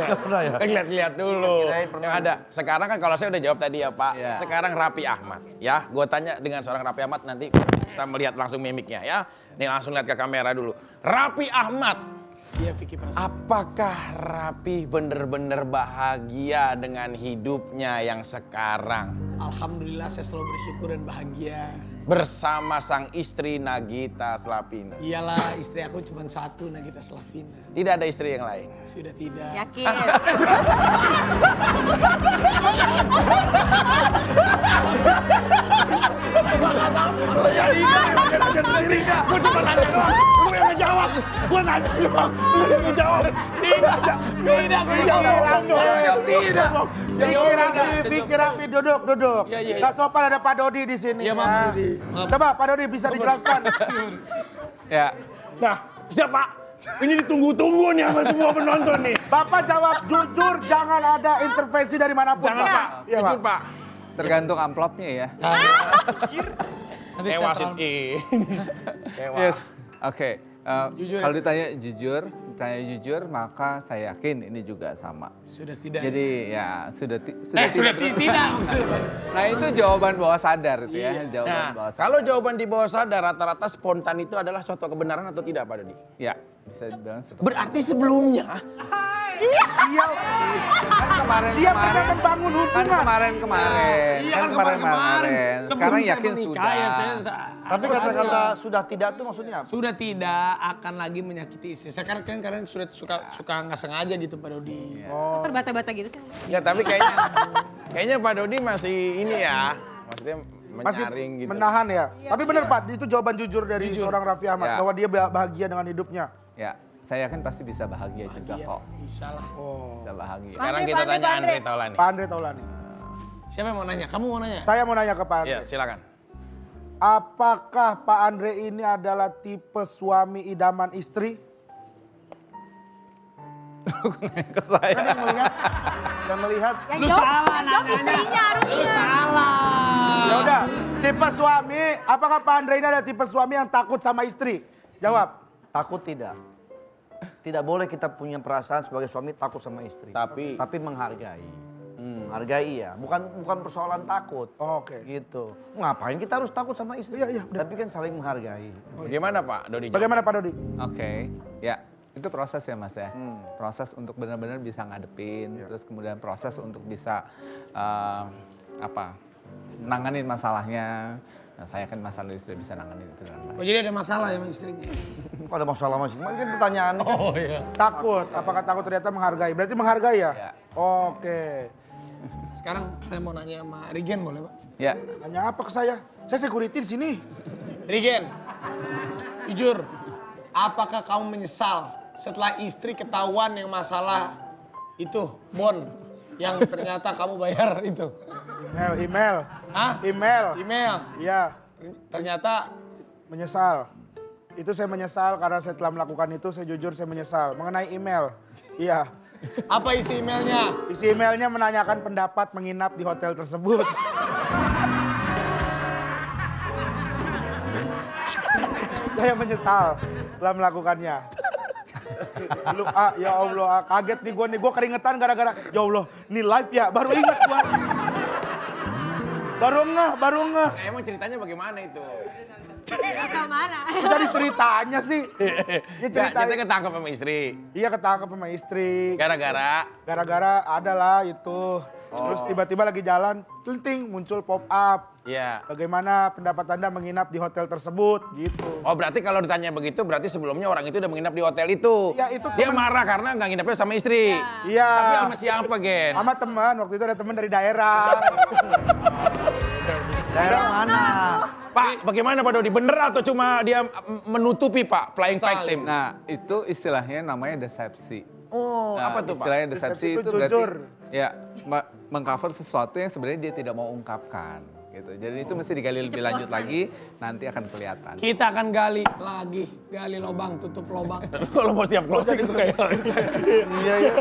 Speaker 3: Nggak pernah ya?
Speaker 4: Lihat-lihat dulu.
Speaker 3: Kirain pernah.
Speaker 4: Yang ada. Sekarang kan kalau saya udah jawab tadi ya Pak.
Speaker 7: Iya.
Speaker 4: Sekarang Raffi Ahmad. Ya, gue tanya dengan seorang Raffi Ahmad nanti saya melihat langsung mimiknya ya. Nih langsung lihat ke kamera dulu. Raffi Ahmad.
Speaker 5: Iya Vicky perasaan.
Speaker 4: Apakah Raffi bener-bener bahagia dengan hidupnya yang sekarang?
Speaker 5: Alhamdulillah saya selalu bersyukur dan bahagia.
Speaker 4: Bersama sang istri Nagita Slavina.
Speaker 5: Iyalah istri aku cuma satu, Nagita Slavina.
Speaker 4: Tidak ada istri yang lain.
Speaker 5: Sudah tidak.
Speaker 2: Yakin.
Speaker 4: Lu yang Rida sendiri dah. Gue cuma nanya doang. Lu yang ngejawab. Gue nanya doang. Lu yang ngejawab. Tidak, gue jawab. Tidak.
Speaker 1: Pikir Raffi, duduk.
Speaker 5: Iya, iya,
Speaker 1: Gak sopan ada Pak Dodi di sini.
Speaker 5: Iya,
Speaker 1: ya.
Speaker 5: Pak Dodi. Maaf.
Speaker 1: Coba Pak Dodi bisa dijelaskan.
Speaker 7: Ya,
Speaker 4: Nah, siapa? Ini ditunggu-tunggu nih sama semua penonton nih.
Speaker 1: Bapak jawab jujur, jangan ada intervensi dari manapun.
Speaker 4: Jangan Pak,
Speaker 1: Iya,
Speaker 4: jujur Pak.
Speaker 7: tergantung amplopnya ya.
Speaker 5: Nanti
Speaker 4: Kayak
Speaker 5: saya
Speaker 4: wasit
Speaker 5: tahu.
Speaker 4: ini. Kayak
Speaker 7: Yes, oke.
Speaker 5: Jujur ya?
Speaker 7: Kalau ditanya jujur, maka saya yakin ini juga sama.
Speaker 5: Sudah tidak.
Speaker 7: Jadi ya sudah
Speaker 5: tidak maksudnya.
Speaker 7: Nah itu jawaban bawah sadar itu ya, jawaban
Speaker 4: Nah,
Speaker 7: bawah sadar.
Speaker 4: kalau jawaban di bawah sadar rata-rata spontan itu adalah suatu kebenaran atau tidak Pak Dodi?
Speaker 7: Ya, bisa dibilang seperti
Speaker 4: Berarti sebelumnya
Speaker 1: Iya.
Speaker 7: kemarin
Speaker 1: Dia pernah membangun
Speaker 7: kan
Speaker 1: hubungan.
Speaker 7: kemarin
Speaker 5: Iya kan kemarin.
Speaker 7: Sekarang yakin sudah.
Speaker 3: Tapi kata-kata sudah tidak tuh maksudnya apa?
Speaker 5: Sudah tidak akan lagi menyakiti istri. Saya kan kadang sudah suka nggak sengaja gitu Pak Dodi.
Speaker 2: Terbata-bata gitu sih.
Speaker 4: ya tapi kayaknya Pak Dodi masih ini ya, maksudnya
Speaker 1: Masih
Speaker 4: menyaring gitu.
Speaker 1: menahan ya. Tapi benar Pak, itu jawaban jujur dari seorang Raffi Ahmad.
Speaker 7: Ya.
Speaker 1: Bahwa dia bahagia dengan hidupnya.
Speaker 7: Ya, saya yakin pasti bisa bahagia juga
Speaker 5: Iya,
Speaker 7: kok.
Speaker 5: bisa lah.
Speaker 7: Bisa bahagia.
Speaker 4: Sekarang
Speaker 2: Andre,
Speaker 4: kita tanya
Speaker 2: Andre.
Speaker 4: Andre Taulani.
Speaker 1: Pak Andre Taulani.
Speaker 5: Siapa yang mau nanya? Kamu mau nanya?
Speaker 1: Saya mau nanya ke Pak Andre.
Speaker 4: Ya silakan.
Speaker 1: Apakah Pak Andre ini adalah tipe suami idaman istri?
Speaker 7: Ke saya.
Speaker 3: Kan yang melihat.
Speaker 2: Yang jawab istrinya harusnya.
Speaker 5: Lu salah.
Speaker 1: Ya udah, tipe suami, apakah Pak Andre ini ada tipe suami yang takut sama istri? Jawab.
Speaker 3: Takut tidak. Tidak boleh kita punya perasaan sebagai suami takut sama istri. Tapi menghargai. Menghargai ya, bukan persoalan takut.
Speaker 1: Oke.
Speaker 3: Gitu. Ngapain kita harus takut sama istri?
Speaker 1: Iya, udah.
Speaker 3: Tapi kan saling menghargai.
Speaker 4: Bagaimana Pak Dodi?
Speaker 1: Bagaimana Pak Dodi?
Speaker 7: Oke, ya itu proses ya Mas ya. Proses untuk benar-benar bisa ngadepin, terus kemudian proses untuk bisa nanganin masalahnya. Nah, saya kan Mas Andre sudah bisa nanganin itu dengan baik.
Speaker 5: Oh, jadi ada masalah ya sama istrinya?
Speaker 3: Kok ada masalah masih? Ini kan pertanyaannya.
Speaker 5: Oh iya.
Speaker 1: Takut, apakah takut ternyata menghargai? Berarti menghargai ya?
Speaker 7: Ya.
Speaker 1: Oke.
Speaker 5: Sekarang saya mau nanya sama Rigen boleh Pak?
Speaker 7: Ya,
Speaker 1: Tanya apa ke saya? Saya security di sini.
Speaker 5: Rigen, jujur, apakah kamu menyesal setelah istri ketahuan yang masalah itu, Bon, yang ternyata kamu bayar itu?
Speaker 1: Email.
Speaker 5: Hah?
Speaker 1: Email.
Speaker 5: Email.
Speaker 1: Iya,
Speaker 5: Ternyata
Speaker 1: menyesal. Itu saya menyesal karena saya telah melakukan itu, saya jujur saya menyesal. Mengenai email, iya.
Speaker 5: apa isi emailnya?
Speaker 1: Isi emailnya menanyakan pendapat menginap di hotel tersebut. Saya menyesal telah melakukannya. Lu, ya Allah, kaget nih gue keringetan gara-gara, ya Allah, ini live ya, baru ingat gue. Baru ngeh.
Speaker 4: Emang ceritanya bagaimana itu?
Speaker 2: Atau mana?
Speaker 1: Dari ceritanya sih. Dia
Speaker 4: Kita
Speaker 1: ceritain.
Speaker 4: ketangkep sama istri.
Speaker 1: Iya ketangkep sama istri.
Speaker 4: Gara-gara
Speaker 1: Gara-gara adalah itu. Terus tiba-tiba lagi jalan, ting muncul pop up.
Speaker 4: ya.
Speaker 1: Bagaimana pendapat Anda menginap di hotel tersebut gitu.
Speaker 4: Oh berarti kalau ditanya begitu berarti sebelumnya orang itu udah menginap di hotel itu.
Speaker 1: Iya, itu
Speaker 4: Dia
Speaker 1: temen.
Speaker 4: marah karena nggak nginapnya sama istri.
Speaker 1: Iya.
Speaker 4: Tapi sama siapa Gen?
Speaker 1: Sama teman, waktu itu ada teman dari daerah.
Speaker 3: Daerah mana?
Speaker 4: Pak, bagaimana Pak Dodi? Bener atau cuma dia menutupi Pak flying fight team?
Speaker 7: nah itu istilahnya namanya decepsi.
Speaker 4: Oh,
Speaker 7: Nah,
Speaker 4: apa tuh Pak?
Speaker 7: istilahnya
Speaker 1: Decepsi
Speaker 7: decepsi
Speaker 1: itu
Speaker 7: itu berarti
Speaker 1: jujur.
Speaker 7: ya mengcover sesuatu yang sebenarnya dia tidak mau ungkapkan gitu. Jadi itu mesti digali lebih lanjut lagi, nanti akan kelihatan.
Speaker 5: Kita akan gali lagi, gali lubang, tutup lubang.
Speaker 4: Kalau mau setiap closing itu kayak
Speaker 3: Iya ya.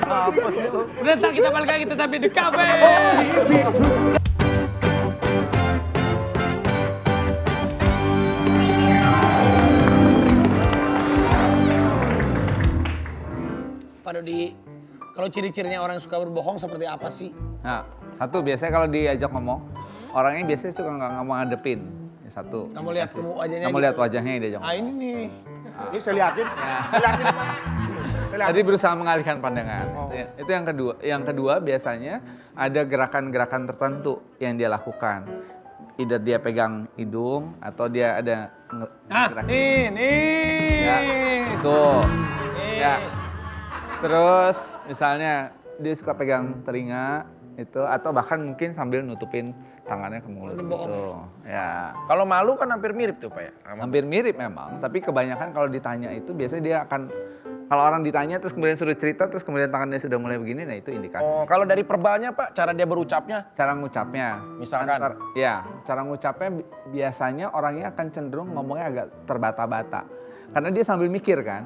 Speaker 3: Apa sih lu?
Speaker 5: Udah ntar kita balik lagi tetap di The Cafe. Pak Dodi, kalau ciri-cirinya orang yang suka berbohong seperti apa sih?
Speaker 7: Nah, satu biasanya kalau diajak ngomong, orangnya biasanya suka nggak mau ngadepin. Ini satu.
Speaker 5: Kamu lihat wajahnya
Speaker 7: Kamu
Speaker 5: gitu.
Speaker 7: lihat wajahnya yang diajak
Speaker 5: Ah
Speaker 7: ngomong.
Speaker 5: ini nih.
Speaker 1: Ini saya liatin. Saya liatin apa? Saya liatin.
Speaker 7: Tadi berusaha mengalihkan pandangan. Itu yang kedua. Yang kedua biasanya ada gerakan-gerakan tertentu yang dia lakukan. Either dia pegang hidung atau dia ada
Speaker 5: Ah,
Speaker 7: gerakan.
Speaker 5: nih.
Speaker 7: Ya, itu. Ya. Terus misalnya dia suka pegang telinga itu atau bahkan mungkin sambil nutupin tangannya ke mulut gitu. Ya.
Speaker 4: Kalau malu kan hampir mirip tuh Pak ya.
Speaker 7: Hampir mirip memang, tapi kebanyakan kalau ditanya itu biasanya dia akan kalau orang ditanya terus kemudian suruh cerita terus kemudian tangannya sudah mulai begini, nah itu indikasi.
Speaker 4: Oh, kalau dari verbalnya Pak, cara dia berucapnya?
Speaker 7: Cara ngucapnya.
Speaker 4: Misalkan?
Speaker 7: Ya, cara ngucapnya biasanya orangnya akan cenderung ngomongnya agak terbata-bata. Karena dia sambil mikir kan.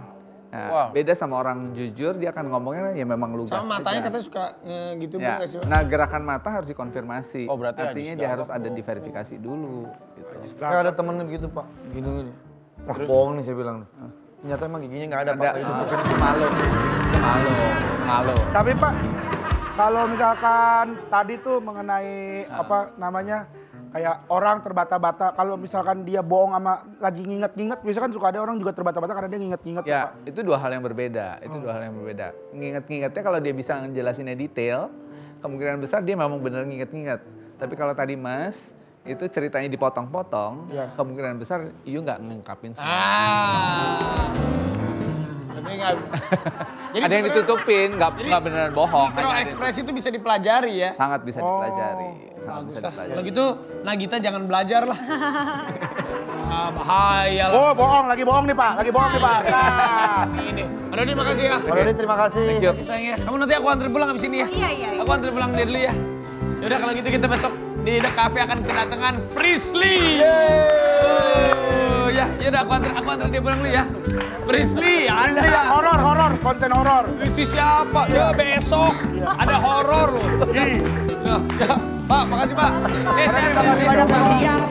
Speaker 7: Nah,
Speaker 4: Wow.
Speaker 7: beda sama orang jujur, dia akan ngomongnya ya memang lugas
Speaker 5: Sama matanya
Speaker 7: aja.
Speaker 5: katanya suka gitu
Speaker 7: Ya.
Speaker 5: nggak sih Pak?
Speaker 7: Nah, gerakan mata harus dikonfirmasi.
Speaker 4: Oh, berarti
Speaker 7: artinya dia harus ada diverifikasi dulu gitu.
Speaker 3: Kayak ada temennya begitu Pak. Gini. Wah bohong nih saya bilang. Ternyata emang giginya nggak ada Pak.
Speaker 7: Ada itu malu. Malu.
Speaker 1: Tapi Pak, kalau misalkan tadi tuh mengenai apa namanya kayak orang terbata-bata, kalau misalkan dia bohong sama lagi nginget-nginget, misalkan suka ada orang juga terbata-bata karena dia nginget-nginget. Pak.
Speaker 7: Ya, itu dua hal yang berbeda. Itu dua hal yang berbeda. Nginget-ngingetnya kalau dia bisa ngejelasinnya detail, kemungkinan besar dia memang benar nginget-nginget. Tapi kalau tadi Mas, itu ceritanya dipotong-potong,
Speaker 1: Ya.
Speaker 7: kemungkinan besar Iyu nggak ngungkapin semua.
Speaker 5: Tapi nggak.
Speaker 7: Ada yang
Speaker 5: sebenarnya
Speaker 7: ditutupin, nggak beneran bohong.
Speaker 5: Mikro
Speaker 7: hanya ada
Speaker 5: ekspresi itu bisa dipelajari ya.
Speaker 7: sangat bisa dipelajari. Sangat
Speaker 5: Bagus
Speaker 7: bisa
Speaker 5: lah.
Speaker 7: dipelajari.
Speaker 5: Kalau gitu Nagita jangan belajar lah. Bahaya lah.
Speaker 1: Oh lagi bohong nih Pak, lagi bohong nih Pak. Nah.
Speaker 5: Ini. Pak Dodi makasih ya.
Speaker 3: Pak Dodi terima kasih.
Speaker 7: Thank you.
Speaker 5: Sayang ya. Kamu nanti aku anterin pulang abis ini ya.
Speaker 2: Iya.
Speaker 5: Aku anterin pulang dia dulu ya. Yaudah kalau gitu kita besok di The Cafe akan kedatangan Frisly.
Speaker 7: Ya, yaudah aku antar dia pulang dulu ya.
Speaker 5: Frisly, ada.
Speaker 1: Iya, horor, konten horor.
Speaker 5: Frisly siapa? Ya besok ada horor loh.
Speaker 1: Ih.
Speaker 5: Ya, Pak, makasih Pak.
Speaker 1: Makasih banyak, Pak.
Speaker 8: Siang